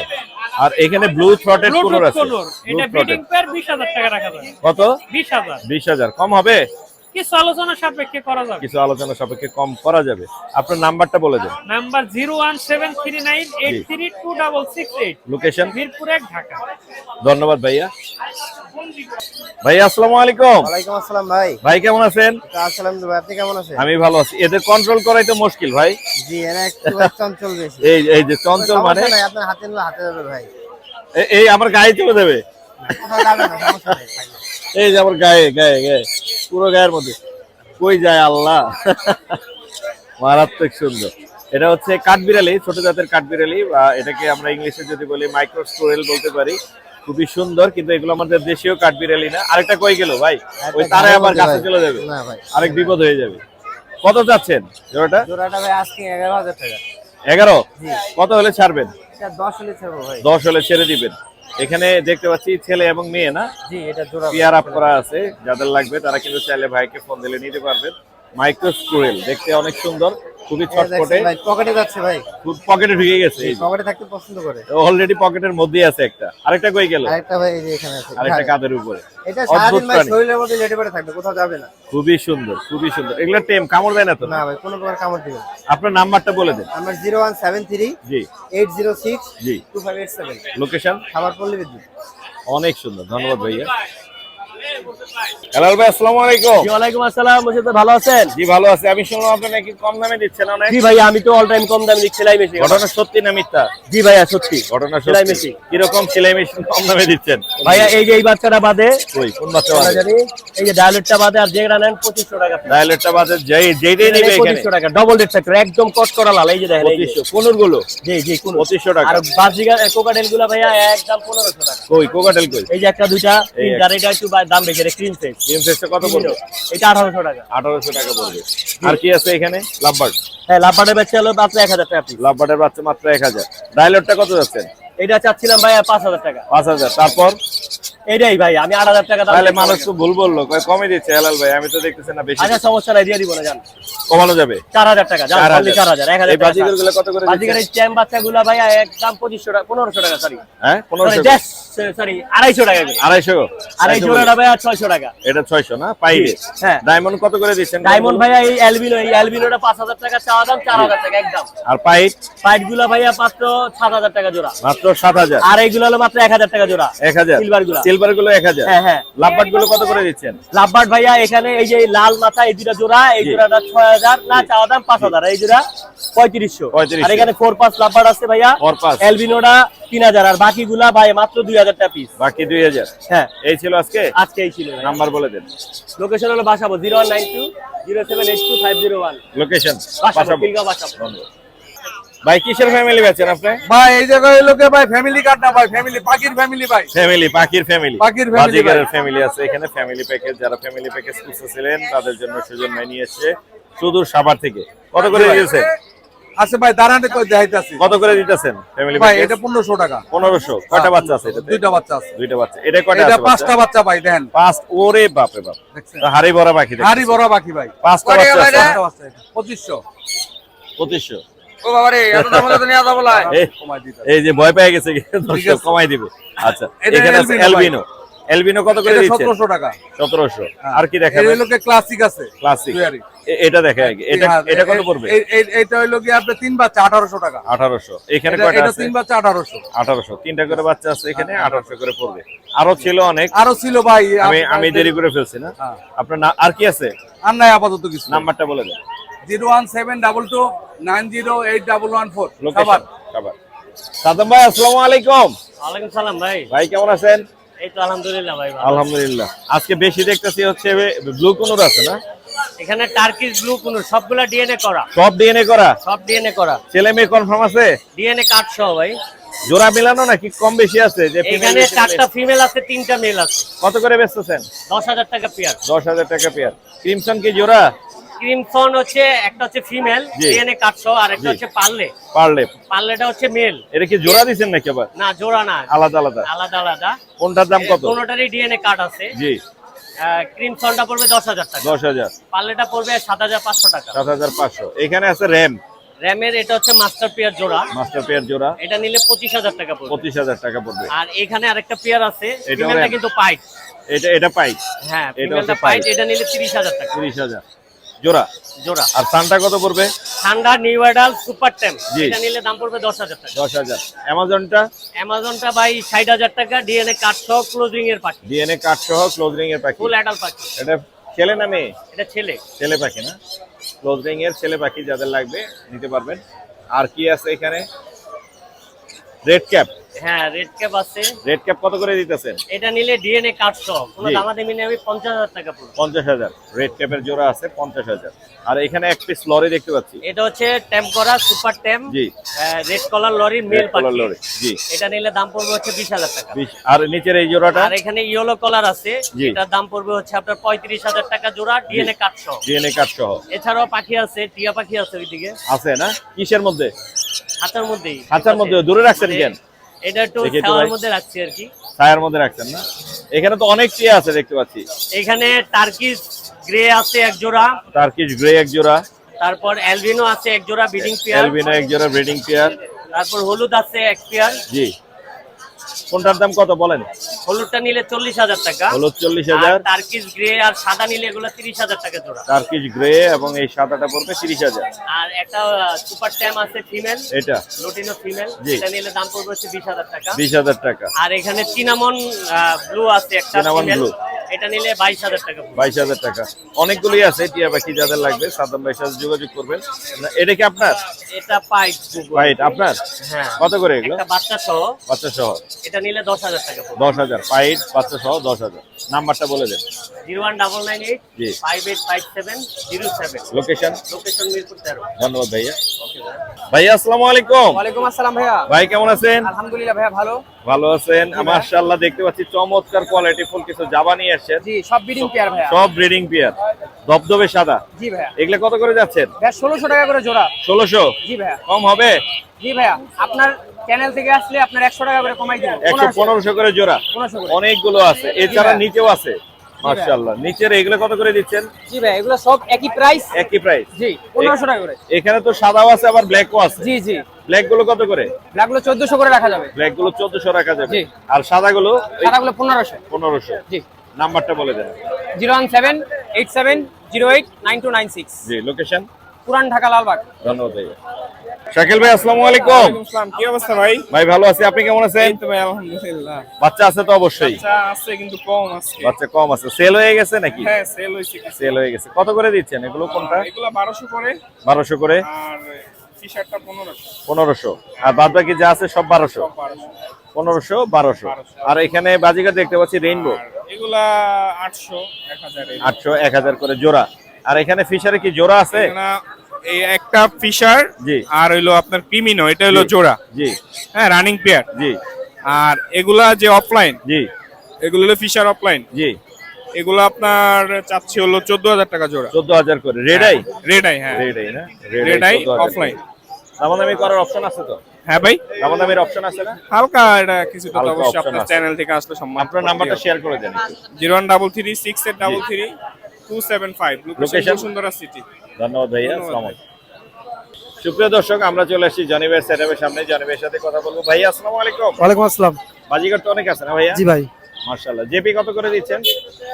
আর এখানে ব্লু থ্রটেড কোনুর
ব্লুটুথ
আছে।
কোনোর, এটা ব্রিডিং পেয়ার 20,000 টাকা রাখা যাবে।
কত?
20,000।
20,000 কম হবে?
কিছু আলোচনা সাপেক্ষে করা যাবে।
কিছু আলোচনা সাপেক্ষে কম করা যাবে। আপনার নাম্বারটা বলে দেন।
নাম্বার 01739832668।
লোকেশন?
মিরপুর 1 ঢাকা।
ধন্যবাদ ভাইয়া। ভাইয়া আসসালামু আলাইকুম।
ওয়ালাইকুম আসসালাম ভাই।
ভাই কেমন আছেন?
আলহামদুলিল্লাহ, আপনি কেমন আছেন?
আমি ভালো আছি। এদের কন্ট্রোল করাই তো মুশকিল ভাই।
জি, এরা একটু চঞ্চল বেশি।
এই যে চঞ্চল মানে
আপনার হাতে নিলে হাতে যাবে ভাই।
এই আমার গায়ে চলে যাবে।
কোথাও যাবে না, সমস্যা নেই।
এই যে আমার গায়ে পুরো গায়ের মধ্যে কই যায় আল্লাহ। মারাত্মক সুন্দর। এটা হচ্ছে কাঠবিড়ালি, ছোট জাতের কাঠবিড়ালি। এটাকে আমরা ইংলিশে যদি বলি মাইক্রো স্টোরেল বলতে পারি। খুবই সুন্দর, কিন্তু এগুলো আমাদের দেশীয় কাঠবিড়ালি না। আরেকটা কই গেল ভাই? ওই তারে আবার কাছে চলে যাবে,
না ভাই,
আরেক বিপদ হয়ে যাবে। কত যাচ্ছেন জোড়াটা?
জোড়াটা ভাই আজকে 11,000 টাকা।
11? কত হলে ছাড়বেন?
এটা 10 হলে ছাড়বো ভাই।
10 হলে ছেড়ে দিবেন। এখানে দেখতে পাচ্ছি ছেলে এবং মেয়ে না?
জি, এটা জোড়া
পেয়ার আপ করা আছে। যাদের লাগবে তারা কিন্তু চাইলে ভাইকে ফোন দিলে নিতে পারবেন। মাইক্রো স্কুরেল দেখতে অনেক সুন্দর, খুবই ছটফটে।
ভাই পকেটে যাচ্ছে ভাই,
খুব পকেটে ঢুকে গেছে।
পকেটে থাকতে পছন্দ করে।
অলরেডি পকেটের মধ্যেই আছে একটা। আরেকটা কই গেল?
আরেকটা ভাই এই যে এখানে আছে,
আরেকটা কাঁধের উপরে।
এটা
অদ্ভুত
সারাদিন ভাই
প্রাণী।
শরীরের মধ্যে লেটে পড়ে থাকবে, কোথাও যাবে না।
খুবই সুন্দর, খুবই সুন্দর। এগুলা টেম কামড় দেয় না তো?
না ভাই, কোনো প্রকার কামড় দিবে না।
আপনার নাম্বারটা বলে দেন।
আমার 0173
জি
806
জি।
2587।
লোকেশন?
খাবার পল্লী বিদ্যুৎ।
অনেক সুন্দর, ধন্যবাদ ভাইয়া। হেলাল ভাই আসসালামু আলাইকুম।
ওয়ালাইকুম আসসালাম। বলছি তো ভালো আছেন?
জি ভালো আছি। আমি শুনলাম আপনি নাকি কম দামে দিচ্ছেন অনেক।
জি ভাই, আমি তো অল টাইম কম দামে দিচ্ছি সেলাই মেশিন।
ঘটনা সত্যি না মিথ্যা?
জি ভাইয়া সত্যি।
ঘটনা
সেলাই
সত্যি।
মেশিন।
কিরকম সেলাই মেশিন কম দামে দিচ্ছেন?
ভাইয়া এই যে এই বাচ্চাটা বাদে,
কই কোন বাচ্চা
আমরা
বাদে?
জানি এই যে ডায়ালেটটা বাদে আর যেটা নেন 2500 টাকা।
ডায়ালেটটা বাদে যেইটাই নেবে এখানে
2500 টাকা, ডবল রেট সেক্টর, একদম কট করা লাল। এই যে দেখেন, এই যে
2500 কোনুর গুলো।
জি জি কোন
2500 টাকা।
আর বাজিগার কোকাটেল গুলা ভাইয়া একদম 1500 টাকা।
কই কোকাটেল কই?
এই যে একটা দুইটা
এই
তিনটা, এটা একটু দাম বেশি, এটা ক্রিম ফেস।
ক্রিম ফেসটা কত পড়বে?
এটা 1800 টাকা।
1800 টাকা পড়বে। আর কি আছে এখানে? লাভবার্ড।
হ্যাঁ, লাভবার্ডের বাচ্চা হলো মাত্র 1000 টাকা পিস।
লাভবার্ডের বাচ্চা মাত্র 1000। ডায়ালেটটা কত যাচ্ছেন?
এটা চাচ্ছিলাম ভাইয়া 5000 টাকা।
5000। তারপর
এটাই ভাই, আমি 8000 টাকা দাম
তাহলে
দিচ্ছি।
মানুষ তো ভুল বললো, কয় কমে দিচ্ছে হেলাল ভাই। আমি তো দেখতেছি না বেশি।
আচ্ছা সমস্যা নাই, দিয়ে দিব না, জান
কমানো যাবে?
4000 টাকা, জান 4000 1000
এই বাজিগর গুলো কত করে
বাজিগার
দিচ্ছেন?
এই চ্যাম বাচ্চাগুলা ভাইয়া একদম 2500 টাকা, 1500 টাকা, সরি
হ্যাঁ 1500।
সরি 250 টাকা করে।
250।
আর এই জোড়াটা ভাইয়া 600 টাকা।
এটা 600 না পাইরে?
হ্যাঁ।
ডায়মন্ড কত করে দিচ্ছেন?
ডায়মন্ড ভাইয়া এই অ্যালবিনোটা 5000 টাকা চাওয়া দাম, 4000 টাকা একদম।
আর পাইট?
পাইট গুলা ভাইয়া মাত্র 7000 টাকা জোড়া।
মাত্র 7000।
আর এইগুলো হলো মাত্র 1000 টাকা জোড়া।
1000।
সিলভার গুলা।
সিলভার সিলভার গুলো 1000।
হ্যাঁ হ্যাঁ
লাভবাট গুলো কত করে দিচ্ছেন?
লাভবার্ড ভাইয়া এখানে এই যে লাল মাথা এই দুটা জোড়া, এই
জি।
জোড়াটা 6000 না, চাওয়া দাম 5000, এই জোড়া 3500।
3500
আর এখানে 4 5 লাভবার্ড আছে ভাইয়া,
4 5
এলবিনোটা 3000, আর বাকিগুলা ভাই মাত্র 2000 টাকা পিস।
বাকি 2000।
হ্যাঁ
এই ছিল আজকে।
আজকে এই ছিল ভাইয়া।
নাম্বার বলে দেন।
লোকেশন হলো বাসাবো 0192 0782501।
লোকেশন
বাসাবো কিলগা বাসাবো।
ভাই কিসের ফ্যামিলি বেচেন আপনি?
ভাই এই জায়গায় লোকে ভাই ফ্যামিলি কার্ড না ভাই, ফ্যামিলি পাখির ফ্যামিলি ভাই।
ফ্যামিলি, পাখির ফ্যামিলি,
পাখির family
বাজিগারের
ভাই।
ফ্যামিলি আছে এখানে। ফ্যামিলি প্যাকেজ, যারা ফ্যামিলি প্যাকেজ খুঁজতেছিলেন তাদের জন্য সুজন ভাই নিয়ে এসেছে সুদূর সাভার থেকে। কত করে দিয়েছেন?
আছে ভাই দাঁড়াতে কই দেখাইতাছি
কত করে দিতেছেন ফ্যামিলি
ভাই,
প্যাকেজ?
এটা 1500 টাকা।
1500। কয়টা বাচ্চা আছে এটাতে?
দুইটা বাচ্চা আছে।
দুইটা বাচ্চা। এটা কয়টা
এটা
আছে?
5টা বাচ্চা ভাই, দেন
5। ওরে বাপ রে বাপ,
দেখছেন?
তো হাড়ি ভরা পাখি দেখতেছি।
হাড়ি বড় বাকি ভাই।
5টা বাচ্চা আছে।
5টা বাচ্চা এটা 2500।
2500।
ও বাবা রে, এত দাম তো নিয়ে যাবো লাই।
এই-
কমাই দিতে।
এই যে ভয় পেয়ে গেছে দর্শক,
আছে।
কমাই দিবে। আচ্ছা,
এটা
এখানে আছে
albino ভাই।
এলবিনো। এলবিনো কত করে
এটা
দিচ্ছেন?
1700 টাকা।
1700।
হ্যাঁ।
আর কি
এই
দেখাবেন?
লোকে ক্লাসিক আছে।
ক্লাসিক।
দুয়ারি।
এটা দেখে আগে। এটা
হ্যাঁ,
এটা কত পড়বে?
এটা হইলো কি আপনার 3 বাচ্চা 1800 টাকা।
1800। এখানে
এটা
কয়টা
এটা
আছে?
3 বাচ্চা 1800।
1800। তিনটা করে বাচ্চা আছে এখানে, 1800 করে পড়বে। আরো ছিল অনেক,
আরো ছিল ভাই।
আমি দেরি করে ফেলছি না।
হ্যাঁ।
আপনার আর কি আছে?
আর নাই আপাতত কিছু।
নাম্বারটা বলে দেন।
01722 908114।
লোকেশন খাবার। সাদম ভাই আসসালামু আলাইকুম।
ওয়ালাইকুম সালাম ভাই।
ভাই কেমন আছেন?
এই তো আলহামদুলিল্লাহ ভাই ভালো।
আলহামদুলিল্লাহ। আজকে বেশি দেখতেছি হচ্ছে ব্লু কোনোর আছে না?
এখানে টার্কিশ ব্লু কোন সবগুলা ডিএনএ করা,
সব ডিএনএ করা?
সব ডিএনএ করা,
ছেলে মেয়ে কনফার্ম আছে?
ডিএনএ কার্ড সহ ভাই।
জোড়া মিলানো নাকি কম বেশি আছে? যে female
এখানে
বেশি
4টা
male?
ফিমেল আছে, 3টা মেল আছে।
কত করে বেচতেছেন?
10000 টাকা পেয়ার।
10000 টাকা পেয়ার। ক্রিমসন কি জোড়া?
ক্রিমসন হচ্ছে একটা হচ্ছে ফিমেল
জি।
ডিএনএ কার্ড সহ, আর একটা
জি।
হচ্ছে পার্লে।
পারলে
পার্লেটা হচ্ছে মেল।
এটা কি জোড়া দিছেন নাকি আবার?
না জোড়া না,
আলাদা আলাদা?
আলাদা আলাদা।
কোনটার দাম কত?
কোনোটারই ডিএনএ কার্ড আছে।
জি।
ক্রিমসনটা পড়বে 10000 টাকা,
10000।
পার্লেটা পড়বে 7500 টাকা।
7500। এখানে আছে র্যাম,
র্যামের এটা হচ্ছে মাস্টার পেয়ার জোড়া,
মাস্টার পেয়ার জোড়া,
এটা নিলে 25000 টাকা পড়বে।
25000 টাকা পড়বে।
আর এখানে আরেকটা পেয়ার আছে,
এটাও
ফিমেলটা
RAM।
কিন্তু পাইট।
এটা পাই।
হ্যাঁ
এটা
ফিমেলটা
হচ্ছে
পাইট,
পাইট।
এটা নিলে 30000 টাকা
30000 জোড়া।
জোড়া।
আর সানটা কত পড়বে?
ঠান্ডা নিউ অ্যাডাল সুপার টেম,
জি।
এটা নিলে দাম পড়বে 10000 টাকা।
10000। অ্যামাজনটা?
অ্যামাজনটা ভাই 60000 টাকা, ডিএনএ কার্ড সহ ক্লোজিং এর পাখি,
ডিএনএ কার্ড সহ ক্লোজিং এর পাখি।
ফুল অ্যাডাল পাখি।
এটা ছেলে না মেয়ে?
এটা ছেলে।
ছেলে পাখি না? ক্লোজিং এর ছেলে পাখি যাদের লাগবে নিতে পারবেন। আর কি আছে এখানে? Red cap.
হ্যাঁ রেড ক্যাপ আছে,
রেড ক্যাপ কত করে দিতেছেন?
এটা নিলে ডিএনএ কার্ড সহ কোনো
জি।
দামাদামি নেই, আমি 50000 টাকা পড়বে।
50000। রেড ক্যাপের জোড়া আছে 50000। আর এখানে এক পিস লরি দেখতে পাচ্ছি।
এটা হচ্ছে টেম করা সুপার টেম,
জি।
রেড কলার লরি মেল
রেড কালার
পাখি।
লরি। জি।
এটা নিলে দাম পড়বে হচ্ছে 20000 টাকা।
20। আর নিচের এই জোড়াটা?
আর এখানে ইয়েলো কলার আছে,
জি।
এটার দাম পড়বে হচ্ছে আপনার 35000 টাকা জোড়া, ডিএনএ কার্ড সহ।
ডিএনএ কার্ড সহ।
এছাড়াও পাখি আছে, টিয়া পাখি আছে ওইদিকে,
আছে না? কিসের মধ্যে?
হাতার মধ্যেই।
হাতার মধ্যে? দূরে রাখছেন কেন?
এটা একটু
দেখি তো
ছাওয়ার
ভাই।
মধ্যে রাখছি আর কি।
ছায়ার মধ্যে রাখছেন না? এখানে তো অনেক টিয়া আছে দেখতে পাচ্ছি।
এখানে টার্কিশ গ্রে আছে এক জোড়া,
টার্কিশ গ্রে এক জোড়া,
তারপর অ্যালবিনো আছে এক জোড়া ব্রিডিং পেয়ার,
অ্যালবিনো এক জোড়া ব্রিডিং পেয়ার।
তারপর হলুদ আছে এক পেয়ার।
জি। কোনটার দাম কত বলেন?
হলুদটা নিলে 40000 টাকা,
হলুদ 40000।
আর টার্কিশ গ্রে আর সাদা নিলে এগুলো 30000 টাকা জোড়া।
টার্কিশ গ্রে এবং এই সাদাটা পড়বে 30000।
আর একটা সুপার ট্যাম আছে ফিমেল,
এটা
লুটিনো ফিমেল,
জি।
এটা নিলে দাম পড়বে হচ্ছে 20000 টাকা।
20000 টাকা।
আর এখানে চিনামন ব্লু আছে একটা
চিনামন
ফিমেল,
blue।
এটা নিলে 22000 টাকা পড়বে।
22000 টাকা। অনেকগুলোই আছে টিয়া পাখি, যাদের লাগবে সাদ্দাম ভাইয়ের সাথে যোগাযোগ করবেন। না, এটা কি আপনার?
এটা পাইট।
রাইট, আপনার?
হ্যাঁ।
কত করে এগুলো?
একটা বাচ্চা সহ,
বাচ্চা সহ
এটা নিলে 10000 টাকা পড়বে।
10000। পাইট বাচ্চা সহ 10000। নাম্বারটা বলে দেন।
01998
জি।
585707।
লোকেশন?
লোকেশন মিরপুর 13।
ধন্যবাদ ভাইয়া। ভাইয়া আসসালামু আলাইকুম।
ওয়ালাইকুম আসসালাম ভাইয়া।
ভাই কেমন আছেন?
আলহামদুলিল্লাহ ভাইয়া ভালো।
ভালো আছেন? মাশাআল্লাহ, দেখতে পাচ্ছি চমৎকার কোয়ালিটি ফুল কিছু জাবা নিয়ে আসছেন।
জি সব ব্রিডিং পেয়ার ভাইয়া।
সব ব্রিডিং পেয়ার, ধবধবে সাদা।
জি ভাইয়া।
এগুলা কত করে যাচ্ছেন?
ভাইয়া 1600 টাকা করে জোড়া।
1600?
জি ভাইয়া।
কম হবে?
জি ভাইয়া, আপনার চ্যানেল থেকে আসলে আপনার 100 টাকা করে কমাই দিব।
1500 করে জোড়া।
1500 করে।
অনেকগুলো আছে, এছাড়া
ভাইয়া।
নিচেও আছে। মাশাআল্লাহ। নিচের এগুলো কত করে দিচ্ছেন?
জি ভাইয়া, এগুলো সব একই প্রাইস।
একই প্রাইস?
জি 1500 টাকা করে।
এখানে তো সাদাও আছে আবার ব্ল্যাকও আছে।
জি জি।
ব্ল্যাক গুলো কত করে?
ব্ল্যাকগুলো 1400 করে রাখা যাবে।
ব্ল্যাক গুলো 1400 রাখা যাবে।
জি।
আর সাদা গুলো?
সাদাগুলো 1500।
1500।
জি।
নাম্বারটা বলে দেন।
01787089296।
জি। লোকেশন?
পুরান ঢাকা লালবাগ।
ধন্যবাদ ভাইয়া। শাকিল ভাই আসসালামু আলাইকুম।
আসসালাম, কি অবস্থা ভাই?
ভাই ভালো আছি, আপনি কেমন আছেন?
এই তো ভাই আলহামদুলিল্লাহ।
বাচ্চা আছে তো অবশ্যই?
বাচ্চা আছে কিন্তু কম আছে।
বাচ্চা কম আছে, সেল হয়ে গেছে নাকি?
হ্যাঁ, সেল হইছে কিছু।
সেল হয়ে গেছে। কত করে দিচ্ছেন এগুলো? কোনটা?
এগুলো 1200 করে
1200 করে।
আর টি-শার্টটা 1500।
1500। আর বাদ বাকি যা আছে সব 1200। 1500 1200। আর এখানে বাজিকার দেখতে পাচ্ছি রেইনবো,
আর এগুলা 800 1000 এর।
800 1000 করে জোড়া। আর এখানে ফিশারে কি জোড়া আছে?
এখানে এই একটা ফিশার
জি।
আর হইলো আপনার ক্রিমিনো, এটা হলো জোড়া।
জি
হ্যাঁ, রানিং পেয়ার।
জি
আর এগুলা যে অফলাইন,
জি
এগুলো হলো ফিশার অফলাইন।
জি।
এগুলো আপনার চাচ্ছি হলো 14000 টাকা জোড়া।
14000 করে। Red eye?
রেড আই, হ্যাঁ।
রেড আই না?
Red eye
14,000
offline.
দামাদামি করার অপশন আছে তো?
হ্যাঁ ভাই,
দামাদামির অপশন আছে না?
হালকা এটা কিছুটা তো
হালকা
অবশ্যই
option
আপনার
আছে।
চ্যানেল থেকে আসলে সম্মান।
আপনার নাম্বারটা শেয়ার করে দেন একটু।
01336833275,
Location?
Location Bashundhara city.
ধন্যবাদ ভাইয়া, আসসালামু আলাইকুম। সুপ্রিয় দর্শক, আমরা চলে আসছি জনি ভাইয়ের সেটআপের সামনে। জনি ভাইয়ের সাথে কথা বলবো। ভাইয়া আসসালামু আলাইকুম।
ওয়ালাইকুম আসসালাম।
বাজিকার তো অনেক আছে না ভাইয়া?
জি ভাই,
মাশাআল্লাহ। জেপি কত করে দিচ্ছেন?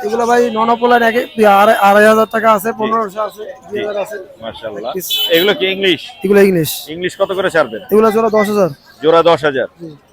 এগুলো ভাই নন অপলাইন 2500 টাকা আছে, 1500 আছে, 2000 আছে।
মাশাআল্লাহ। এগুলো কি ইংলিশ?
এগুলো ইংলিশ।
ইংলিশ কত করে ছাড়বেন?
এগুলো জোড়া 10000।
জোড়া 10000।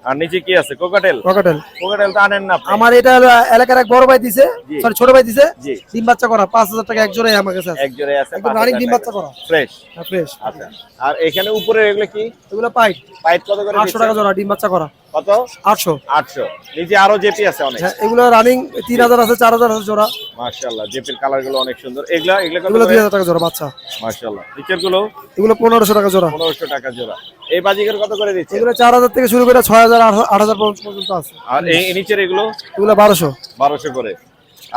আর নিচে কি আছে? কোকাটেল?
ককাটেল।
কোকাটেল তো আনেন না আপনি?
আমার এটা হলো এলাকার এক বড় ভাই দিছে,
জি।
সরি ছোট ভাই দিছে।
জি।
ডিম বাচ্চা করা 5000 টাকা এক জোড়াই আমার কাছে আছে।
এক জোড়ায় আছে
একদম রানিং ডিম বাচ্চা করা,
ফ্রেশ।
হ্যাঁ ফ্রেশ।
আচ্ছা। আর এখানে উপরে এগুলো কি?
এগুলো পাইট
পাইট কত করে
800 টাকা জোড়া ডিম বাচ্চা করা।
কত?
800।
800। নিচে আরো জেপি আছে অনেক।
হ্যাঁ, এগুলো রানিং 3000 আছে, 4000 আছে জোড়া।
মাশাআল্লাহ, জেপির কালার গুলো অনেক সুন্দর। এগুলা কত
এগুলো
করে?
2000 টাকা জোড়া বাচ্চা।
মাশাআল্লাহ। নিচের গুলো?
এগুলো 1500 টাকা জোড়া।
1500 টাকা জোড়া। এই বাজিকার কত করে দিচ্ছেন?
এগুলো 4000 থেকে শুরু করে 6000 8000 পর্যন্ত আছে।
আর এই নিচের এগুলো?
এগুলো 1200।
1200 করে।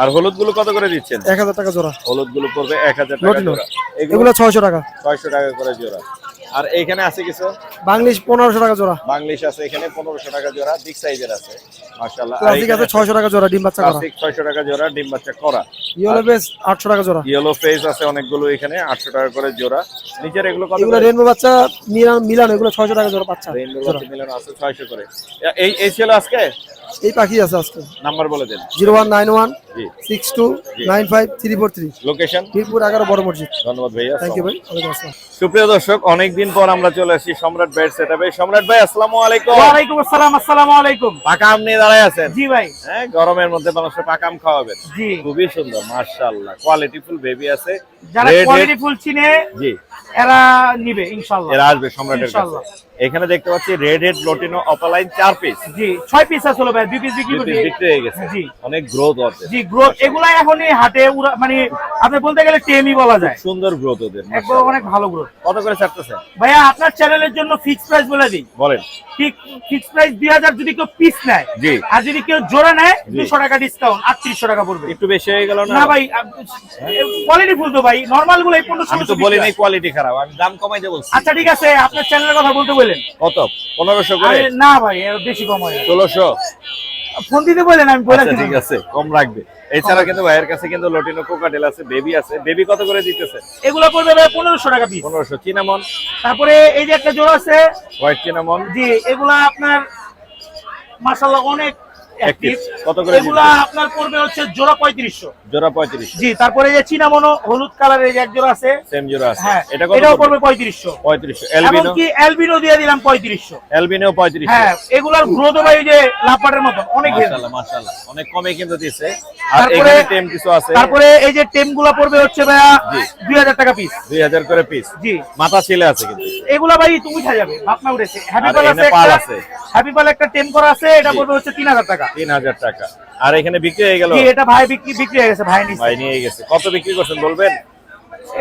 আর হলুদ গুলো কত করে দিচ্ছেন?
1000 টাকা জোড়া।
হলুদ গুলো পড়বে 1000 টাকা
লটিনো।
জোড়া।
এগুলো 600 টাকা।
600 টাকা করে জোড়া। আর এইখানে আছে কিছু?
বাংলিশ 1500 টাকা জোড়া।
বাংলিশ আছে এখানে 1500 টাকা জোড়া, বিগ সাইজের আছে। মাশাআল্লাহ। আর
ক্লাসিক আছে 600 টাকা জোড়া ডিম বাচ্চা করা।
ক্লাসিক 600 টাকা জোড়া, ডিম বাচ্চা করা।
ইয়েলো বেস 800 টাকা জোড়া।
ইয়েলো ফেস আছে অনেকগুলো এখানে, 800 টাকা করে জোড়া। নিচের এগুলো কত
এগুলো
করে?
রেনবো বাচ্চা মিলানো এগুলো 600 টাকা জোড়া বাচ্চা।
রেইনবো বাচ্চা মিলানো আছে 600 করে। এই ছিল আজকে।
এই পাখি আছে আজকে।
নাম্বার বলে দেন।
0191
জি।
6295
লোকেশন?
মিরপুর 11 বড় মসজিদ।
ধন্যবাদ ভাইয়া।
থ্যাংক ইউ ভাই, ওয়ালাইকুম আসসালাম।
সুপ্রিয় দর্শক, অনেকদিন পর আমরা চলে আসি সম্রাট ভাইয়ের সেটআপে। সম্রাট ভাই আসসালামু আলাইকুম।
ওয়ালাইকুম আসসালাম। আসসালামু আলাইকুম।
পাকা আম নিয়ে দাঁড়ায় আছেন?
জি ভাই।
হ্যাঁ, গরমের মধ্যে মানুষের পাকা আম খাওয়াবেন।
জি।
খুবই সুন্দর, মাশাআল্লাহ। কোয়ালিটি ফুল বেবি আছে।
যারা
Red
কোয়ালিটি
head-
ফুল চিনে
জি,
এরা নিবে ইনশাআল্লাহ।
এরা আসবে সম্রাটের
ইনশাআল্লাহ।
কাছে। এখানে দেখতে পাচ্ছি red head lutino opaline 4 piece.
জি, 6 পিস আসলে ভাই, 2 পিস বিক্রি করছি।
বিক্রি হয়ে গেছে।
জি।
অনেক গ্রোথ আছে।
জি, গ্রোথ এগুলা এখনই হাটে মানে আপনি বলতে গেলে টেমই বলা যায়।
সুন্দর গ্রোথ ওদের।
একদম অনেক ভালো গ্রোথ।
কত করে ছাড়তেছেন
ভাইয়া আপনার চ্যানেলের জন্য ফিক্স প্রাইস বলে দিই।
বলেন?
ফিক্স প্রাইস 2000 যদি কেউ পিস নেয়।
জি।
আর যদি কেউ জোড়া নেয়
জি।
200 টাকা ডিসকাউন্ট, 3800 টাকা পড়বে।
একটু বেশি হয়ে গেল না?
না ভাই, কোয়ালিটি ফুল তো ভাই, নরমাল গুলো 1500
আমি তো বলি নাই কোয়ালিটি খারাপ, আমি দাম কমাইতে বলছি।
আচ্ছা ঠিক আছে, আপনার চ্যানেলের কথা বলতে বলেন।
কত? 1500 করে?
আরে না ভাই, এর বেশি কম হয়।
1600?
ফোন দিতে বলেন, আমি বলে
আচ্ছা
দিই।
ঠিক আছে, কম রাখবে। এছাড়া কিন্তু ভাইয়ের কাছে কিন্তু লটিনো কোকাটেল আছে, বেবি আছে। বেবি কত করে দিতেছে?
এগুলো পড়বে ভাই 1500 টাকা পিস।
1500। চিনামন?
তারপরে এই যে একটা জোড়া আছে,
হোয়াইট চিনামন?
জি, এগুলা আপনার মাশাআল্লাহ অনেক অ্যাক্টিভ।
কত করে
এগুলা
দিচ্ছেন?
আপনার পড়বে হচ্ছে জোড়া 3500।
জোড়া 3500।
জি, তারপরে এই যে চিনামনো হলুদ কালারের এই যে এক জোড়া আছে,
সেম জোড়া আছে।
হ্যাঁ,
এটা কত?
এটাও পড়বে 3500।
3500। এলবিনো?
এমনকি অ্যালবিনো দিয়ে দিলাম 3500।
এলবিনো 3500।
হ্যাঁ, এগুলার গ্রোথ ভাই ওই যে লাপাটের মতো অনেক হেভি।
মাশাআল্লাহ মাশাআল্লাহ, অনেক কমে কিন্তু দিছে। আর
তারপরে
এখানে টেম কিছু আছে।
তারপরে এই যে টেমগুলো পড়বে হচ্ছে ভাইয়া
জি।
2000 টাকা পিস।
2000 করে পিস।
জি।
মাথা ছিলে আছে কিন্তু।
এগুলা ভাই তুমি উঠা যাবে, ভাবনা উঠেছে। হ্যাপি
আর
পাল
এখানে
আছে
পাল
একটা,
আছে।
হ্যাপি পাল একটা টেম করা আছে, এটা
জি।
পড়বে হচ্ছে 3000 টাকা।
3000 টাকা। আর এখানে বিক্রি হয়ে গেল?
জি, এটা ভাই বিক্রি হয়ে গেছে, ভাই নিছে।
ভাই নিয়ে গেছে। কত বিক্রি করছেন বলবেন?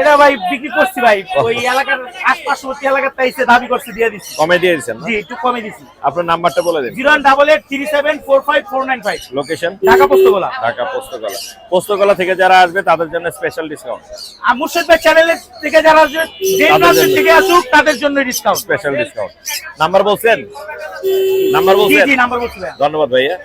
এটা ভাই বিক্রি করছি ভাই, ওই এলাকার আশপাশবর্তী এলাকার তাইছে দাবি করছি, দিয়ে দিছি।
কমে দিয়ে দিচ্ছেন না?
জি, একটু কমে দিছি।
আপনার নাম্বারটা বলে দিন।
01883745495।
লোকেশন?
ঢাকা পোস্তগোলা।
ঢাকা পোস্তগোলা। পোস্তগোলা থেকে যারা আসবে তাদের জন্য স্পেশাল ডিসকাউন্ট।
আর মুর্শিদ ভাই চ্যানেলের থেকে যারা আসবে, যে
তাদের
প্রান্ত
জন্য।
থেকে আসুক তাদের জন্য ডিসকাউন্ট।
Special discount. নাম্বার বলছেন? নাম্বার
জি
বলছেন?
জি, নাম্বার বলছি ভাই।
ধন্যবাদ ভাইয়া।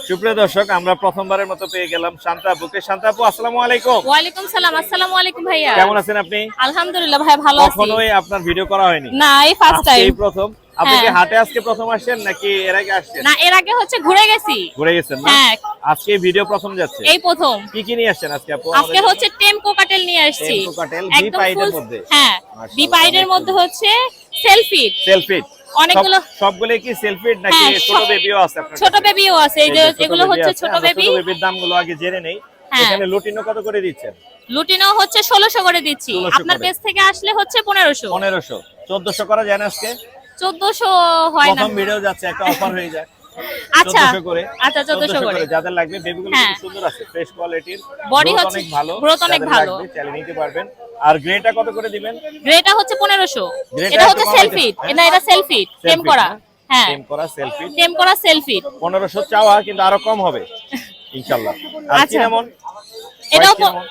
সুপ্রিয় দর্শক, আমরা প্রথমবারের মতো পেয়ে গেলাম শান্তা আপুকে। শান্তা আপু আসসালামু আলাইকুম।
ওয়ালাইকুম সালাম। আসসালামু আলাইকুম ভাইয়া।
কেমন আছেন আপনি?
আলহামদুলিল্লাহ ভাই, ভালো আছি।
কখনোই আপনার ভিডিও করা হয়নি?
না, এই ফার্স্ট টাইম।
এই প্রথম। আপনি কি
হ্যাঁ।
হাটে আজকে প্রথম আসছেন নাকি এর আগে আসছেন?
না, এর আগে হচ্ছে ঘুরে গেছি।
ঘুরে গেছেন না?
হ্যাঁ।
আজকে ভিডিও প্রথম যাচ্ছে।
এই প্রথম।
কি কি নিয়ে আসছেন আজকে আপু?
আজকে হচ্ছে টেম কোকাটেল নিয়ে আসছি।
টেম কোকাটেল,
একদম
V5 এর
full-
মধ্যে।
হ্যাঁ, বি পাইডের মধ্যে হচ্ছে সেলফিট
সেলফিট
অনেকগুলো
সবগুলো কি সেলফিট নাকি
হ্যাঁ,
ছোট বেবিও আছে আপনার
ছোট বেবিও আছে, এই যে এগুলো হচ্ছে ছোট বেবি।
ছোট বেবির দামগুলো আগে জেনে নেই।
হ্যাঁ।
এখানে লুটিনো কত করে দিচ্ছেন?
লুটিনো হচ্ছে 1600 করে দিচ্ছি,
1600
আপনার
করে।
পেজ থেকে আসলে হচ্ছে 1500।
1500 1400 করা যায় না আজকে?
1400 হয় না।
প্রথম ভিডিও যাচ্ছে, একটা অফার হয়ে যায়।
আচ্ছা
1400 করে।
আচ্ছা 1400 করে।
যাদের লাগবে বেবিগুলো
হ্যাঁ।
খুব সুন্দর আছে, ফ্রেশ কোয়ালিটির,
বডি
growth
হচ্ছে
অনেক ভালো,
growth অনেক
যাদের
ভালো।
লাগবে চাইলে নিতে পারবেন। আর গ্রেটা কত করে দিবেন?
গ্রেটা হচ্ছে 1500।
গ্রেটা
এটা
একটু
হচ্ছে
কমাইতে-
সেলফিট,
হ্যাঁ?
এটা সেলফিট টেম
Selfie,
করা। হ্যাঁ
টেম করা সেলফি।
টেম করা সেলফিট।
1500 চাওয়া, কিন্তু আরো কম হবে ইনশাআল্লাহ। আর
আচ্ছা।
চিনামন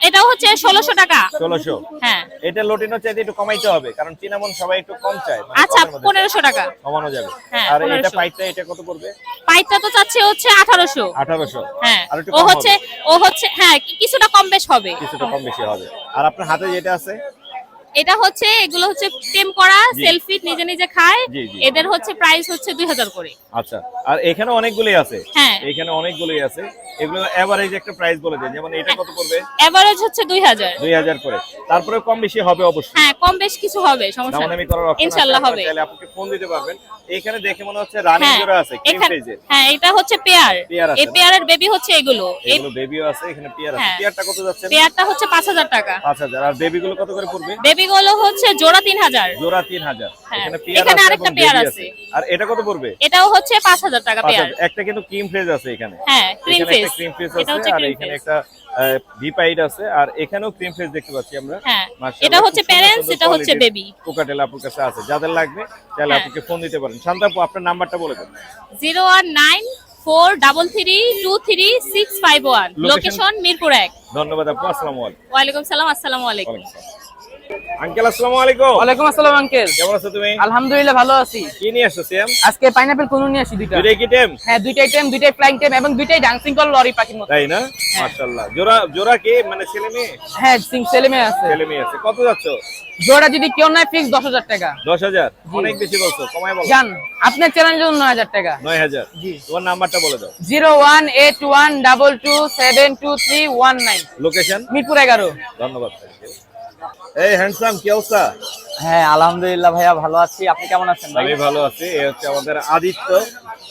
এটাও হচ্ছে 1600 টাকা।
1600।
হ্যাঁ
এটা লটিনো চাইতে একটু কমাইতে হবে, কারণ চিনামন সবাই একটু কম চায়, মানে
আচ্ছা
কমের মধ্যে
1500 টাকা।
কমানো যাবে।
হ্যাঁ,
আর
1500
এটা পাইতে এটা কত পড়বে?
পাইপটা তো চাচ্ছে হচ্ছে 1800।
1800।
হ্যাঁ
আর একটু
ও
কম
হচ্ছে হ্যাঁ কিছুটা কম বেশ হবে।
কিছুটা কম বেশি হবে। আর আপনার হাতে যেটা আছে
এটা হচ্ছে এগুলো হচ্ছে টেম করা
জি।
সেলফিট, নিজে নিজে খায়।
জি, জি।
এদের হচ্ছে প্রাইস হচ্ছে 2000 করে।
আচ্ছা, আর এখানে অনেকগুলোই আছে।
হ্যাঁ।
এখানে অনেকগুলোই আছে, এগুলো এভারেজ একটা প্রাইস বলে দেন, যেমন এটা কত পড়বে?
এভারেজ হচ্ছে 2000।
2000 করে। তারপরে কম বেশি হবে অবশ্যই।
হ্যাঁ কম বেশ কিছু হবে, সমস্যা
দামাদামি
নেই
করার অপশন আছে,
ইনশাআল্লাহ
আপনারা
হবে।
চাইলে আপনাকে ফোন দিতে পারবেন। এখানে দেখে মনে হচ্ছে রানিং
হ্যাঁ
জোড়া আছে, ক্রিম
এখানে
ফেজের।
হ্যাঁ এটা হচ্ছে পেয়ার।
পেয়ার আছে
এই
না?
পেয়ারের বেবি হচ্ছে এগুলো। এই
এগুলো বেবিও আছে, এখানে পেয়ার আছে।
হ্যাঁ।
পেয়ারটা কত যাচ্ছে?
পেয়ারটা হচ্ছে 5000 টাকা।
5000। আর বেবিগুলো কত করে পড়বে?
বেবিগুলো হচ্ছে জোড়া 3000।
জোড়া 3000।
হ্যাঁ,
এখানে পেয়ার
এখানে
আছে
আরেকটা
এবং
পেয়ার
বেবি
আছে।
আর এটা কত পড়বে?
এটাও হচ্ছে 5000 টাকা পেয়ার।
5000। একটা কিন্তু ক্রিম ফেজ আছে এখানে।
হ্যাঁ ক্রিম
এখানে
ফেস।
একটা ক্রিম ফেস
এটা
আছে,
হচ্ছে
আর
ক্রিম
এখানে
ফেস।
একটা ভিপাইড আছে, আর এখানেও ক্রিম ফেস দেখতে পাচ্ছি আমরা।
হ্যাঁ
মাশাআল্লাহ,
এটা হচ্ছে
খুব সুন্দর
প্যারেন্টস,
সুন্দর
এটা হচ্ছে
quality-র
বেবি।
কোকাটেল আপুর কাছে আছে। যাদের লাগবে তাহলে
হ্যাঁ।
আপুকে ফোন দিতে পারেন। শান্তা আপু, আপনার নাম্বারটা বলে দেন।
019433651। লোকেশন মিরপুর 1।
ধন্যবাদ আপু, আসসালামু আলাইকুম।
ওয়ালাইকুম সালাম। আসসালামু আলাইকুম।
আঙ্কেল আসসালামু আলাইকুম।
ওয়ালাইকুম আসসালাম আঙ্কেল।
কেমন আছো তুমি?
আলহামদুলিল্লাহ ভালো আছি।
কি নিয়ে আসছো সিয়াম?
আজকে পাইনাপল কোন নিয়ে আসি দুইটা।
দুইটাই কি টেম?
হ্যাঁ দুইটাই টেম, দুইটাই ফ্লাইং টেম এবং দুইটাই ডান্সিং কল লরি পাখির মতো।
তাই না? মাশাআল্লাহ। জোড়া জোড়া কি মানে ছেলে মেয়ে?
হ্যাঁ ছেলে মেয়ে আছে।
ছেলে মেয়ে আছে। কত যাচ্ছ?
জোড়া যদি কেউ নাই ফিক্স 10000 টাকা।
10000? অনেক বেশি বলছো, কমায় বলো।
জান আপনার চ্যানেলের জন্য 9000 টাকা।
9000।
জি।
তোমার নাম্বারটা বলে দাও।
01812272319।
লোকেশন?
মিরপুর 11।
ধন্যবাদ। এই হ্যান্ডসাম, কি অবস্থা?
হ্যাঁ আলহামদুলিল্লাহ ভাইয়া ভালো আছি, আপনি কেমন আছেন ভাই?
আমি ভালো আছি। এই হচ্ছে আমাদের আদিত্য,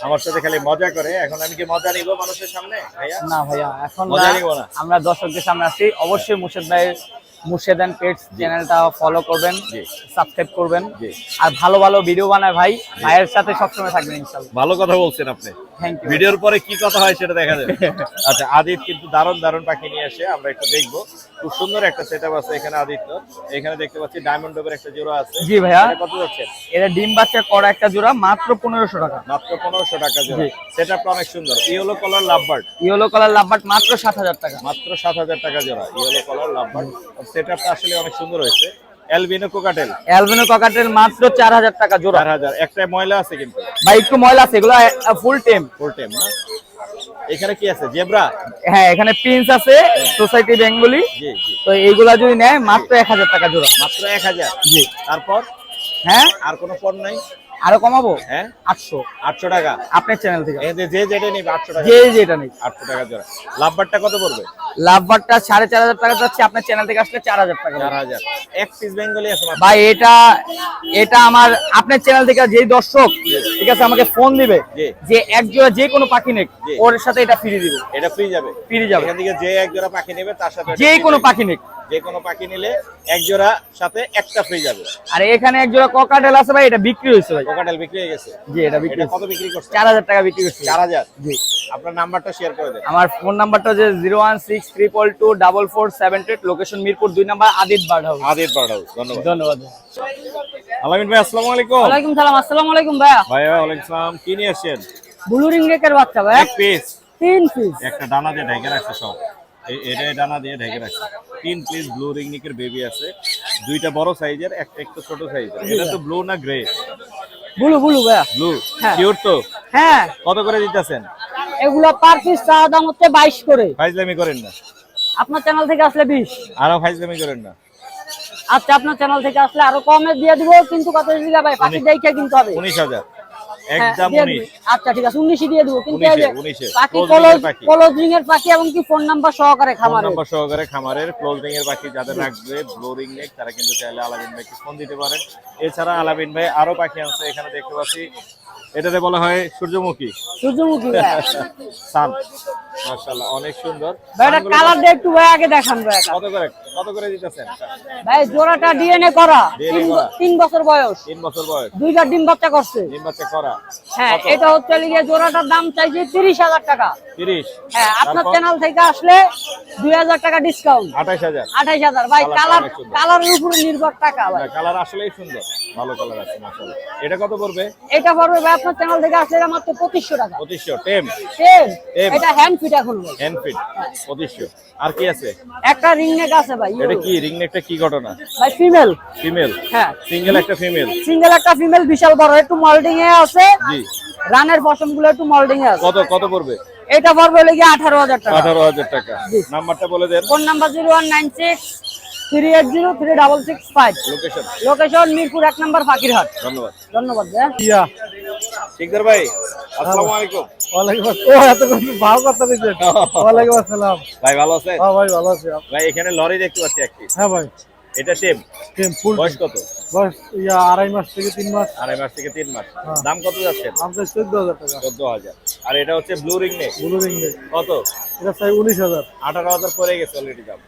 আমার সাথে খালি মজা করে। এখন আমি কি মজা নিব মানুষের সামনে ভাইয়া?
না ভাইয়া এখন
মজা নিব না।
আমরা দর্শকদের সামনে আছি, অবশ্যই মুর্শেদ ভাইয়ের মুর্শেদ এন্ড পেটস চ্যানেলটা ফলো করবেন,
জি।
সাবস্ক্রাইব করবেন।
জি।
আর ভালো ভালো ভিডিও বানায় ভাই, ভাইয়ের সাথে সবসময় থাকবেন ইনশাআল্লাহ।
ভালো কথা বলছেন আপনি।
Thank you.
ভিডিওর পরে কি কথা হয় সেটা দেখা যাবে। আচ্ছা, আদিত্য কিন্তু দারুণ দারুণ পাখি নিয়ে আসে, আমরা একটু দেখবো। খুব সুন্দর একটা সেটআপ আছে এখানে আদিত্য। এখানে দেখতে পাচ্ছি ডায়মন্ড ডোবের একটা জোড়া আছে।
জি ভাইয়া।
এটা কত যাচ্ছে?
এটা ডিম বাচ্চা করা একটা জোড়া মাত্র 1500 টাকা।
মাত্র 1500 টাকা জোড়া।
জি।
সেটআপটা অনেক সুন্দর। Yellow colour lovebird,
yellow colour lovebird মাত্র 7000 টাকা।
মাত্র 7000 টাকা জোড়া। Yellow colour lovebird. সেটআপটা আসলে অনেক সুন্দর হয়েছে। অ্যালবিনো কোকাটেল
অ্যালবিনো ককাটেল মাত্র 4000 টাকা জোড়া।
4000। একটা ময়লা আছে কিন্তু।
ভাই একটু ময়লা আছে, এগুলো ফুল টেম।
ফুল টাইম না? এখানে কি আছে? জেব্রা?
হ্যাঁ এখানে প্রিন্স আছে, সোসাইটি বেঙ্গলি।
জি জি।
তো এইগুলা যদি নেয় মাত্র 1000 টাকা জোড়া।
মাত্র 1000।
জি।
তারপর
হ্যাঁ
আর কোনো পণ নাই?
আরো কমাবো।
হ্যাঁ
800
800 টাকা।
আপনার চ্যানেল থেকে
এই যে যেটা নেবে 800 টাকা।
যে যেটা নেই।
800 টাকা জোড়া। লাভবারটা কত পড়বে?
লাভবারটা 4500 টাকা যাচ্ছে, আপনার চ্যানেল থেকে আসলে 4000 টাকা।
4000। এক পিস বেঙ্গলি আছে মাত্র।
ভাই এটা আমার আপনার চ্যানেল থেকে যেই দর্শক ঠিক আছে আমাকে ফোন দিবে
জি।
যে এক জোড়া যে কোনো পাখি নেক,
জি।
ওর সাথে এটা ফ্রি দিব।
এটা ফ্রি যাবে?
ফ্রি যাবে।
এখান থেকে যে এক জোড়া পাখি নেবে তার সাথে
যে কোনো পাখি নেক।
যে কোনো পাখি নিলে এক জোড়া সাথে একটা ফ্রি যাবে।
আর এখানে এক জোড়া ককাটেল আছে ভাই, এটা বিক্রি হয়েছে ভাই।
কোকাটেল বিক্রি হয়ে গেছে?
জি এটা বিক্রি
এটা
হয়েছে।
কত বিক্রি করছে?
4000 টাকা বিক্রি করছে।
4000।
জি।
আপনার নাম্বারটা শেয়ার করে দেন।
আমার ফোন নাম্বারটা হচ্ছে 01622444788, location Mirpur 2 number Adit bird house.
Adit bird house. ধন্যবাদ।
ধন্যবাদ।
আলামিন ভাই আসসালামু আলাইকুম।
ওয়ালাইকুম সালাম। আসসালামু আলাইকুম ভাইয়া।
ভাই ওয়ালাইকুম সালাম। কি নিয়ে আসছেন?
ব্লু রিং নেকের বাচ্চা ভাইয়া,
এক পিস।
3 পিস।
একটা ডানা দিয়ে ঢেকে রাখছে সব। এটা ডানা দিয়ে ঢেকে রাখছে। 3 পিস ব্লু রিংনিকের বেবি আছে। দুইটা বড় সাইজের, একটা একটু ছোট সাইজের। এটা তো ব্লু না গ্রে?
ব্লু ভাইয়া।
ব্লু।
হ্যাঁ।
শিওর তো?
হ্যাঁ
কত করে দিতেছেন?
এগুলো পার পিস চাওয়া দাম হচ্ছে 22 করে।
ফাইজলামি করেন না।
আপনার চ্যানেল থেকে আসলে 20।
আরো ফাইজলামি করেন না।
আচ্ছা আপনার চ্যানেল থেকে আসলে আরো কমে দিয়ে দিব, কিন্তু কত দিলা ভাই পাখি দেখে কিনতে হবে।
19000। একদম
দিয়ে
19
দিবো। আচ্ছা ঠিক আছে 19 দিয়ে দেবো, কিন্তু এই যে
19
পাখি
Closing এর পাখি।
ক্লোজিং এর পাখি এবং কি ফোন নাম্বার সহকারে
ফোন
খামারে।
নাম্বার সহকারে খামারের ক্লোজিং এর বাকি যাদের রাখবে ব্লোরিং নেক তারা কিন্তু চাইলে আলামিন ভাইকে ফোন দিতে পারেন। এছাড়া আলামিন ভাই আরো পাখি আছে এখানে দেখতে পাচ্ছি, এটাতে বলা হয় সূর্যমুখী
সূর্যমুখী ভাই।
সান, মাশাআল্লাহ অনেক সুন্দর।
ভাই এটা কালার দিয়ে একটু ভাই আগে দেখান ভাই।
কত করে দিতেছেন?
ভাই জোড়াটা ডিএনএ করা,
DNA করা।
3 বছর বয়স,
3 বছর বয়স,
দুইটা ডিম বাচ্চা করছে।
ডিম বাচ্চা করা।
হ্যাঁ
কত?
এটা হচ্ছে লিগে জোড়াটার দাম চাইছে 30,000 টাকা।
30।
হ্যাঁ আপনার
তারপর?
চ্যানেল থেকে আসলে 2000 টাকা ডিসকাউন্ট,
28000।
28000 ভাই।
কালারটা
কালার
অনেক সুন্দর।
কালারের উপরে নির্ভর টাকা ভাই।
কালার আসলেই সুন্দর, ভালো কালার আছে মাশাআল্লাহ। এটা কত পড়বে?
এটা পড়বে ভাই আপনার চ্যানেল থেকে আসলে এটা মাত্র 2500 টাকা।
2500 টেম
সেম
টেম।
এটা হ্যান্ড ফিট এখন ভাই।
Hand fit 2500। আর কি আছে?
একটা রিং নেক আছে ভাই।
এটা কি রিং নেকটা কি ঘটনা?
ভাই ফিমেল।
ফিমেল?
হ্যাঁ
সিঙ্গেল একটা ফিমেল?
সিঙ্গেল একটা ফিমেল, বিশাল বড়, একটু মোল্ডিং এ আছে।
জি।
রানের পশম গুলো একটু মোল্ডিং এ আছে।
কত পড়বে?
এটা পড়বে লেগে 18000 টাকা।
18000 টাকা। নাম্বারটা বলে দেন।
Phone number 0196 380 3665।
Location?
Location Mirpur 1 নম্বর ফাকিরহাট।
ধন্যবাদ।
ধন্যবাদ ভাই।
ইয়া
শিকদার ভাই আসসালামু আলাইকুম।
ওয়ালাইকুম আসসালাম। ও এত ভালো কথা কইছেন। ওয়ালাইকুম আসসালাম।
ভাই ভালো আছেন?
হ্যাঁ ভাই ভালো আছি।
ভাই এখানে লরি দেখতে পাচ্ছি একটি।
হ্যাঁ ভাই
এটা টেম?
টেম ফুল
বয়স কত?
বয়স ইয়া 2.5 মাস থেকে 3 মাস।
2.5 মাস থেকে 3 মাস।
হ্যাঁ।
দাম কত যাচ্ছেন?
দাম চাই 14000 টাকা।
14000। আর এটা হচ্ছে blue ring neck,
blue ring নেক
কত?
এটা চাই 19000।
18000 পড়ে গেছে অলরেডি দাম।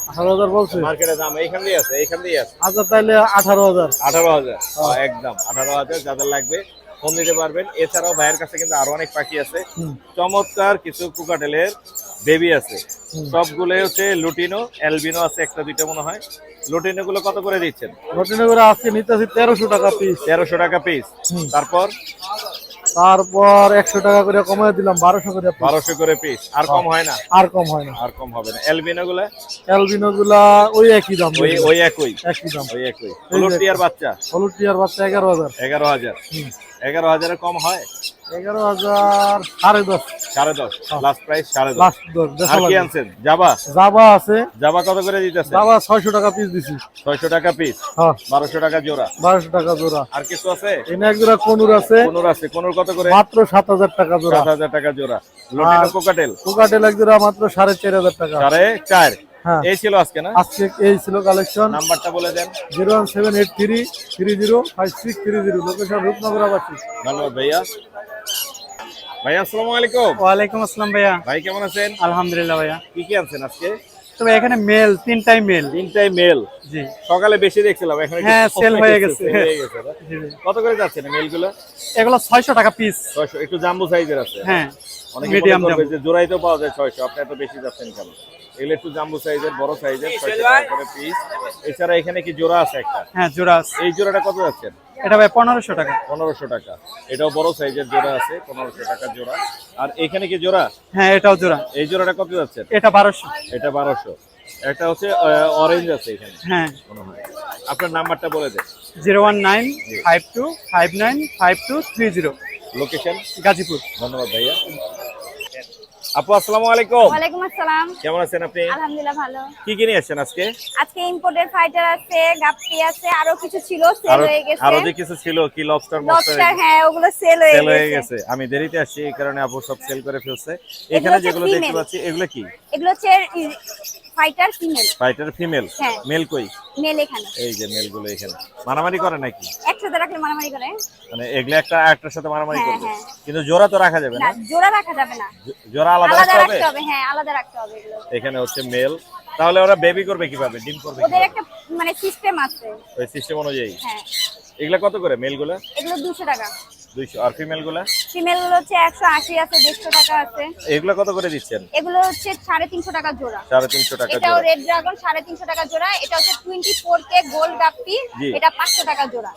18000 বলছে।
মার্কেটে দাম এইখান দিয়ে আছে, এইখান দিয়ে আছে।
আচ্ছা তাইলে 18000।
18000 একদম 18000। যাদের লাগবে ফোন দিতে পারবেন। এছাড়াও ভাইয়ের কাছে কিন্তু আরো অনেক পাখি আছে, চমৎকার কিছু কুকাটেলের বেবি আছে। সবগুলো হচ্ছে লুটিনো, অ্যালবিনো আছে একটা দুইটা মনে হয়। লুটিনো গুলো কত করে দিচ্ছেন?
রটিনে করে আজকে নিতেছি 1300 টাকা পিস।
1300 টাকা পিস। তারপর
100 টাকা করে কমায় দিলাম 1200 করে piece।
1200 করে পিস। আর কম হয় না?
আর কম হয় না।
আর কম হবে না। অ্যালবিনো গুলা?
অ্যালবিনো গুলা ওই একই দাম।
ওই একই
একই দাম।
ওই একই। হলুদ টিয়ার বাচ্চা?
হলুদ টিয়ার বাচ্চা 11000।
11000। 11000 এর কম হয়?
11000 10.5।
10.5 লাস্ট প্রাইস 10.5।
লাস্ট
আর কি আনছেন? জাবা?
জাবা আছে।
জাবা কত করে দিতেছেন?
জাবা 600 টাকা পিস দিছি।
600 টাকা পিস।
হ্যাঁ
1200 টাকা জোড়া।
1200 টাকা জোড়া।
আর কিছু আছে?
এনে এক জোড়া কোনুর আছে।
কোনুর আছে। কোনুর কত করে?
মাত্র 7000 টাকা জোড়া।
7000 টাকা জোড়া। Lutino cockatiel?
কোকাটেল এক জোড়া মাত্র 4500 টাকা।
4.5।
হ্যাঁ
এই ছিল আজকে না?
আজকে এই ছিল কালেকশন।
নাম্বারটা বলে দেন।
01783 305630। লোকেশন রূপনগর আবাসিক।
ধন্যবাদ ভাইয়া। ভাইয়া আসসালামু আলাইকুম।
ওয়ালাইকুম আসসালাম ভাইয়া।
ভাই কেমন আছেন?
আলহামদুলিল্লাহ ভাইয়া।
কি কি আনছেন আজকে?
তবে এখানে মেল, তিনটাই মেল।
তিনটাই মেল?
জি।
সকালে বেশি দেখছিলাম, এখন একটু
হ্যাঁ,
কম
সেল হয়ে গেছে।
সেল হয়ে গেছে না?
জি, জি।
কত করে যাচ্ছেন মেলগুলো?
এগুলো 600 টাকা পিস।
600। একটু জাম্বো সাইজের আছে।
হ্যাঁ
অনেকে
মিডিয়াম
মনে করবে
দাম।
যে জোড়াই তো পাওয়া যায় 600, আপনি এত বেশি যাচ্ছেন কেন? এগুলো একটু জাম্বো সাইজের, বড় সাইজের, 600 টাকা করে পিস। এছাড়া এখানে কি জোড়া আছে একটা?
হ্যাঁ জোড়া আছে।
এই জোড়াটা কত যাচ্ছেন?
এটা ভাই 1500 টাকা।
1500 টাকা। এটাও বড় সাইজের জোড়া আছে, 1500 টাকা জোড়া। আর এখানে কি জোড়া?
হ্যাঁ এটাও জোড়া।
এই জোড়াটা কত যাচ্ছেন?
এটা 1200।
এটা 1200। একটা হচ্ছে অরেঞ্জ আছে এখানে
হ্যাঁ
মনে হয়। আপনার নাম্বারটা বলে দেন।
01952525230।
লোকেশন?
গাজীপুর।
ধন্যবাদ ভাইয়া। আপু আসসালামু আলাইকুম।
ওয়ালাইকুম আসসালাম।
কেমন আছেন আপনি?
আলহামদুলিল্লাহ ভালো।
কি কিনে আসছেন আজকে?
আজকে ইম্পোর্টেড ফাইটার আছে, গাপ্পি আছে, আরো কিছু ছিল, সেল
আরো
হয়ে গেছে।
আরো যে কিছু ছিল কি লবস্টার
লবস্টার, হ্যাঁ ওগুলো সেল হয়ে
সেল হয়ে
গেছে।
গেছে। আমি দেরিতে আসছি এই কারণে আপু সব সেল করে ফেলছে। এখানে
হচ্ছে
যেগুলো দেখতে
female।
পাচ্ছি এগুলো কি?
এগুলো হচ্ছে ফাইটার ফিমেল।
Fighter female?
হ্যাঁ।
মেল কই?
মেল এখানে।
এই যে মেলগুলো এখানে মারামারি করে নাকি?
একসাথে রাখলে মারামারি করে।
মানে এগুলো একটা একটার সাথে মারামারি
হ্যাঁ,
করবে,
হ্যাঁ।
কিন্তু জোড়া তো রাখা যাবে
না
না?
জোড়া রাখা যাবে না,
জোড়া আলাদা
আলাদা
রাখতে হবে?
রাখতে হবে। হ্যাঁ আলাদা রাখতে হবে এগুলো।
এখানে হচ্ছে মেল। তাহলে ওরা বেবি করবে কিভাবে, ডিম করবে
ওদের
কিভাবে?
একটা মানে সিস্টেম আছে।
ওই সিস্টেম অনুযায়ী।
হ্যাঁ
এগুলা কত করে মেলগুলা?
এগুলো 200 টাকা।
200। আর ফিমেলগুলা?
ফিমেল হচ্ছে 180 আছে, 150 টাকা আছে।
এগুলা কত করে দিচ্ছেন?
এগুলো হচ্ছে 350 টাকা জোড়া।
350 টাকা
এটাও
জোড়া।
রেড ড্রাগন 350 টাকা জোড়া। এটা হচ্ছে 24K গোল্ড গাপ্পি,
জি।
এটা 500 টাকা জোড়া।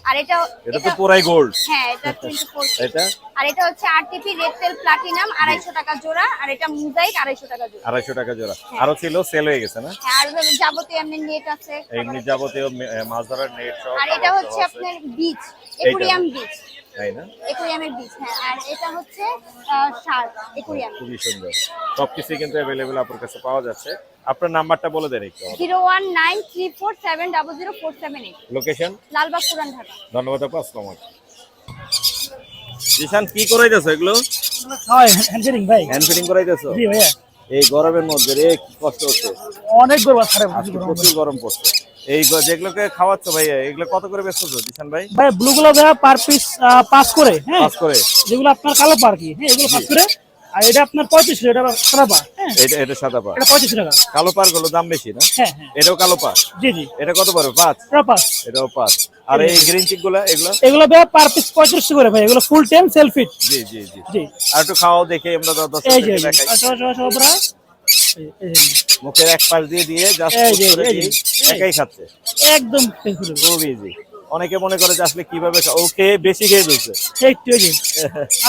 আর এটা
এটা তো পুরাই গোল্ড।
হ্যাঁ এটা 24K।
এটা?
আর এটা হচ্ছে আরটিপি রেড টেল প্লাটিনাম 250 টাকা জোড়া। আর এটা মোজাইক 250 টাকা জোড়া।
250 টাকা জোড়া। আরো ছিল, সেল হয়ে গেছে না?
হ্যাঁ আর যাবতীয় এমনি নেট আছে।
এমনি যাবতীয় মাছ ধরার নেট সহ।
আর এটা হচ্ছে আপনার বিচ, একুরিয়াম বিচ।
তাই না?
একুরিয়ামের বিচ। হ্যাঁ আর এটা হচ্ছে শার্ক একুরিয়াম।
খুবই সুন্দর। সবকিছু কিন্তু अवेलेबल আপনার কাছে পাওয়া যাচ্ছে। আপনার নাম্বারটা বলে দেন একটু।
01934700478।
লোকেশন?
লালবাগ পুরান ঢাকা।
ধন্যবাদ আপু। আসসালামু আলাইকুম। জিশান কি করাইতেছো এগুলো?
হয় হ্যান্ডশেডিং ভাই।
Hand fitting করাইতেছো?
জি ভাইয়া।
এই গরমের মধ্যে রে কি কষ্ট হচ্ছে।
অনেক গরম আছে
আজকে প্রচুর গরম পড়ছে। এই যেগুলোকে খাওয়াচ্ছ ভাইয়া, এগুলো কত করে বেচতেছো জিশান ভাই?
ভাই ব্লু গুলো ভাইয়া পার পিস 5 করে, হ্যাঁ
5 করে।
যেগুলো আপনার কালো পার কি, হ্যাঁ এগুলো 5 করে। আর এটা আপনার 35, এটা সাদা পার, হ্যাঁ
এটা সাদা পার।
এটা 35 টাকা।
কালো পার গুলো দাম বেশি না?
হ্যাঁ হ্যাঁ
এটাও কালো পার?
জি জি।
এটা কত পড়বে? 5?
এটা 5।
এটাও 5। আর এই গ্রিন চিক গুলো
এগুলো ভাইয়া পার পিস 35 করে ভাই, এগুলো ফুল টাইম সেল ফিট।
জি জি জি
জি।
আর একটু খাওয়াও দেখে আমরা
এই যে
দেখাই।
আচ্ছা বড়া
মুখের এক পাশ দিয়ে জাস্ট
এই যে,
করে
এই যে,
দিয়ে একাই খাচ্ছে।
একদম পেছনে
খুব ইজি। অনেকে মনে করে যে আসলে কিভাবে ওকে বেশি খেয়ে দিচ্ছে।
একটু এই যে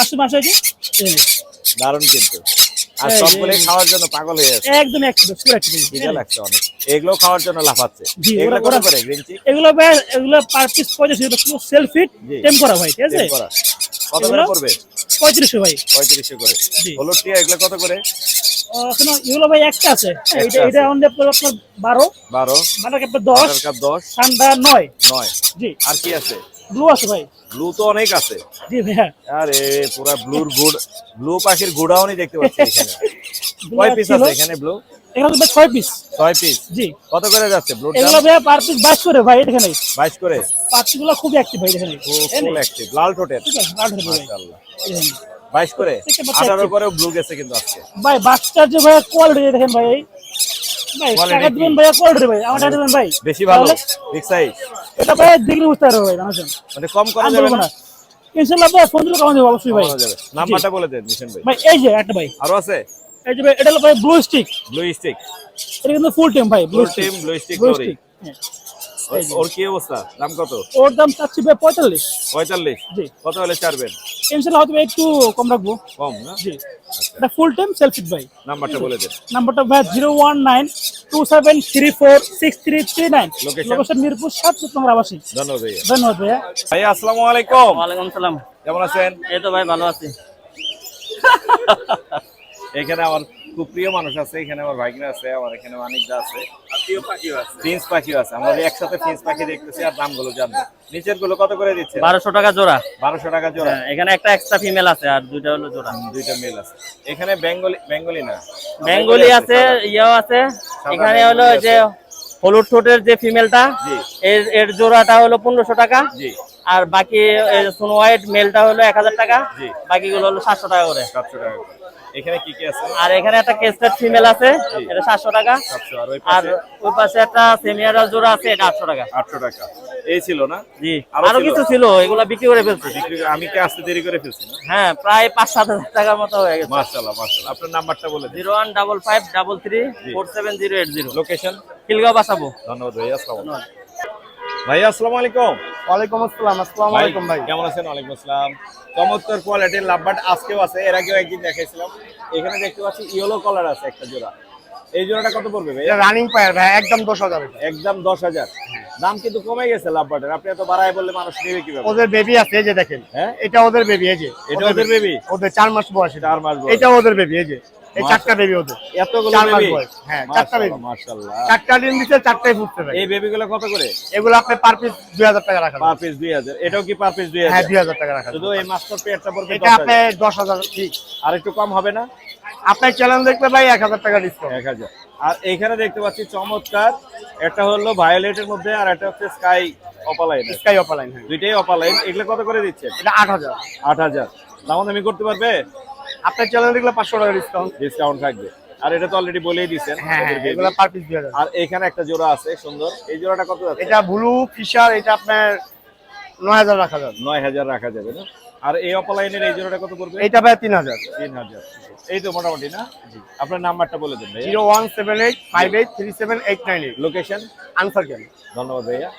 আসু মাসে যে
দারুণ কিন্তু। আর
এই যে,
সবগুলো খাওয়ার জন্য পাগল হয়ে যাচ্ছে।
একদম একটু পুরো একটু
খিদে লাগছে অনেক। এগুলো খাওয়ার জন্য লাফাচ্ছে।
জি,
এগুলো
ওরা-
কত
ওরা-
করে গ্রিন চিক?
এগুলো ভাই এগুলো পার পিস 35, এটা শুধু সেল ফিট
জি।
টেম করা ভাই, ঠিক আছে?
টেম করা। কত করে
এগুলো
পড়বে?
35 ভাই।
3500 করে।
জি।
হলুদ টিয়া এগুলো কত করে?
এখনো এগুলো ভাই একটা আছে, হ্যাঁ,
একটা
এটা
আছে।
অনলি আপনার 12,
12,
বাটার কাপ
বাটার
10,
কাপ 10,
ঠান্ডা 9।
9।
জি।
আর কি আছে?
ব্লু আছে ভাই।
ব্লু তো অনেক আছে।
জি ভাইয়া।
আরে পুরা ব্লু পাখির গুড়াও নি দেখতে পাচ্ছি এখানে। কয় পিস
ছিল।
আছে এখানে ব্লু?
এগুলো ভাই 6 পিস।
6 পিস।
জি।
কত করে যাচ্ছে ব্লুর
এগুলো
দাম?
ভাইয়া পার পিস 22 করে ভাই, এখানে
22 করে।
পাখিগুলো খুব অ্যাক্টিভ ভাই, এখানে
ফুল অ্যাক্টিভ লাল ঠোঁটের।
ঠিক আছে, লাল হবে ভাই।
মাশাআল্লাহ।
এখানে।
22 করে।
প্রত্যেকটা বাচ্চা
18
active।
করে ব্লু গেছে কিন্তু আজকে।
ভাই বাচ্চার যে ভাই কোয়ালিটি দেখেন ভাই, ভাই
Quality
টাকা
কি?
দিবেন ভাই, কোয়ালিটি ভাই আমার টাকা দিবেন ভাই
বেশি ভালো।
তাহলে
বিগ সাইজ।
এটা ভাই দেখলে বুঝতে পারবে ভাই, জানেন
মানে কম করা
আমি
যাবে
বলবো
না?
না ইনশাআল্লাহ ভাই, ফোন দিলে কমানো যাবে অবশ্যই ভাই।
কমানো যাবে। নাম্বারটা বলে দেন মিশন ভাই।
ভাই এই যে একটা ভাই,
আরো আছে?
এই যে ভাই এটা হলো ভাই ব্লু স্টিক,
ব্লু স্টিক।
এটা কিন্তু ফুল টেম ভাই, blue
Full
stick.
team, blue stick
blue
lorry।
Stick, হ্যাঁ।
ওর কি অবস্থা? দাম কত?
ওর দাম চাচ্ছি ভাই 45।
45।
জি।
কত হলে ছাড়বেন?
ইনশাআল্লাহ হয়তো ভাই একটু কম রাখবো।
কম না?
জি। এটা ফুল টেম সেলফিট ভাই।
নাম্বারটা বলে দেন।
নাম্বারটা ভাই 01927346339।
Location?
লোকেশন মিরপুর 7 নম্বর আবাসিক।
ধন্যবাদ ভাইয়া।
ধন্যবাদ ভাইয়া।
ভাই আসসালামু আলাইকুম।
ওয়ালাইকুম সালাম।
কেমন আছেন?
এই তো ভাই ভালো আছি।
এখানে আমার খুব প্রিয় মানুষ আছে, এখানে আমার ভাইগনা আছে, আমার এখানে অনেকটা আছে, ফিন্স পাখিও আছে। আমরা একসাথে ফিন্স পাখি দেখতেছি আর দামগুলো জানবো। নিচের গুলো কত করে দিচ্ছে?
1200 টাকা জোড়া।
1200 টাকা জোড়া।
হ্যাঁ, এখানে একটা এক্সট্রা ফিমেল আছে আর দুইটা হলো জোড়া।
দুইটা মেল আছে। এখানে বেঙ্গলি না,
বেঙ্গলি আছে, ইয়াও আছে। এখানে হলো
বেঙ্গলি
যে
আছে।
হলুদ ঠোঁটের যে ফিমেলটা,
জি।
এর জোড়াটা হলো 1500 টাকা।
জি।
আর বাকি স্নো হোয়াইট মেলটা হলো 1000 টাকা।
জি।
বাকিগুলো হলো 700 টাকা করে।
700 টাকা করে। এখানে কি কি আছে?
আর এখানে একটা কেস্টেড ফিমেল আছে, এটা 700 টাকা।
700। আর ওই
আর
পাশে
ওই পাশে একটা সেমিয়ারাল জোড়া আছে, এটা 800 টাকা।
800 টাকা। এই ছিল না?
জি।
আরো
আরো
ছিল?
কিছু ছিল, এগুলা বিক্রি করে ফেলছি।
আমি কি আসতে দেরি করে ফেলছি না?
হ্যাঁ, প্রায় 5-7 হাজার টাকার মতো হয়ে গেছে।
মাশাআল্লাহ মাশাআল্লাহ। আপনার নাম্বারটা বলে দিন।
01553347080।
লোকেশন?
খিলগাঁও বাসাবো।
ধন্যবাদ ভাইয়া। আসসালামু আলাইকুম। ভাইয়া আসসালামু আলাইকুম।
ওয়ালাইকুম আসসালাম। আসসালামু আলাইকুম ভাই।
কেমন আছেন? ওয়ালাইকুম আসসালাম। চমৎকার কোয়ালিটির লাভবার্ড আজকেও আছে, এর আগেও একদিন দেখাইছিলাম। এখানে দেখতে পাচ্ছি ইয়েলো কালার আছে একটা জোড়া। এই জোড়াটা কত পড়বে ভাই?
এটা রানিং পায়ার ভাই, একদম 10,000।
একদম 10,000। দাম কিন্তু কমে গেছে লাভবার্ডের। আপনি এত বাড়ায় বললে মানুষ নেবে কিভাবে?
ওদের বেবি আছে, এই যে দেখেন,
হ্যাঁ?
এটা ওদের বেবি, এই যে
এটা ওদের বেবি?
ওদের 4 মাস বয়স।
4 মাস বয়স।
এটা ওদের বেবি, এই যে এই 4টা বেবি ওদের।
এতগুলো
4 মাস
বেবি?
বয়স। হ্যাঁ, 4টা বেবি।
মাশাআল্লাহ।
4টা ডিম দিতে, 4টাই ফুটছে ভাই।
এই বেবিগুলো কত করে?
এগুলো আপনি পার পিস 2000 টাকা রাখা
পার পিস 2000। এটাও কি পার পিস 2000?
হ্যাঁ, 2000 টাকা রাখা
শুধু এই মাস্টার পেয়ারটা পড়বে
এটা আপনি
10,000।
10,000 ঠিক।
আর একটু কম হবে না?
আপনার চ্যালেঞ্জ দেখলে ভাই 1000 টাকা ডিসকাউন্ট।
1000। আর এখানে দেখতে পাচ্ছি চমৎকার একটা হলো ভায়োলেটের মধ্যে, আর একটা হচ্ছে স্কাই অপালাইন।
Sky opaline. হ্যাঁ,
দুইটাই অপালাইন। এগুলো কত করে দিচ্ছে?
এটা 8000।
8000। দামাদামি করতে পারবে?
আপনার চ্যালেঞ্জ দেখলে 500 টাকা ডিসকাউন্ট।
ডিসকাউন্ট থাকবে। আর এটা তো অলরেডি বলেই দিয়েছেন।
হ্যাঁ,
ওদের baby।
এগুলো পার পিস 2000।
আর এখানে একটা জোড়া আছে সুন্দর, এই জোড়াটা কত যাচ্ছে?
এটা ব্লু ফিশার, এটা আপনার 9000 রাখা যাবে।
9000 রাখা যাবে না? আর এই অপালাইনের এই জোড়াটা কত পড়বে?
এটা ভাই 3000।
3000। এই তো মোটামুটি না? আপনার নাম্বারটা বলে দেন ভাই।
017858378998।
লোকেশন?
আনসার কেন?
ধন্যবাদ ভাইয়া।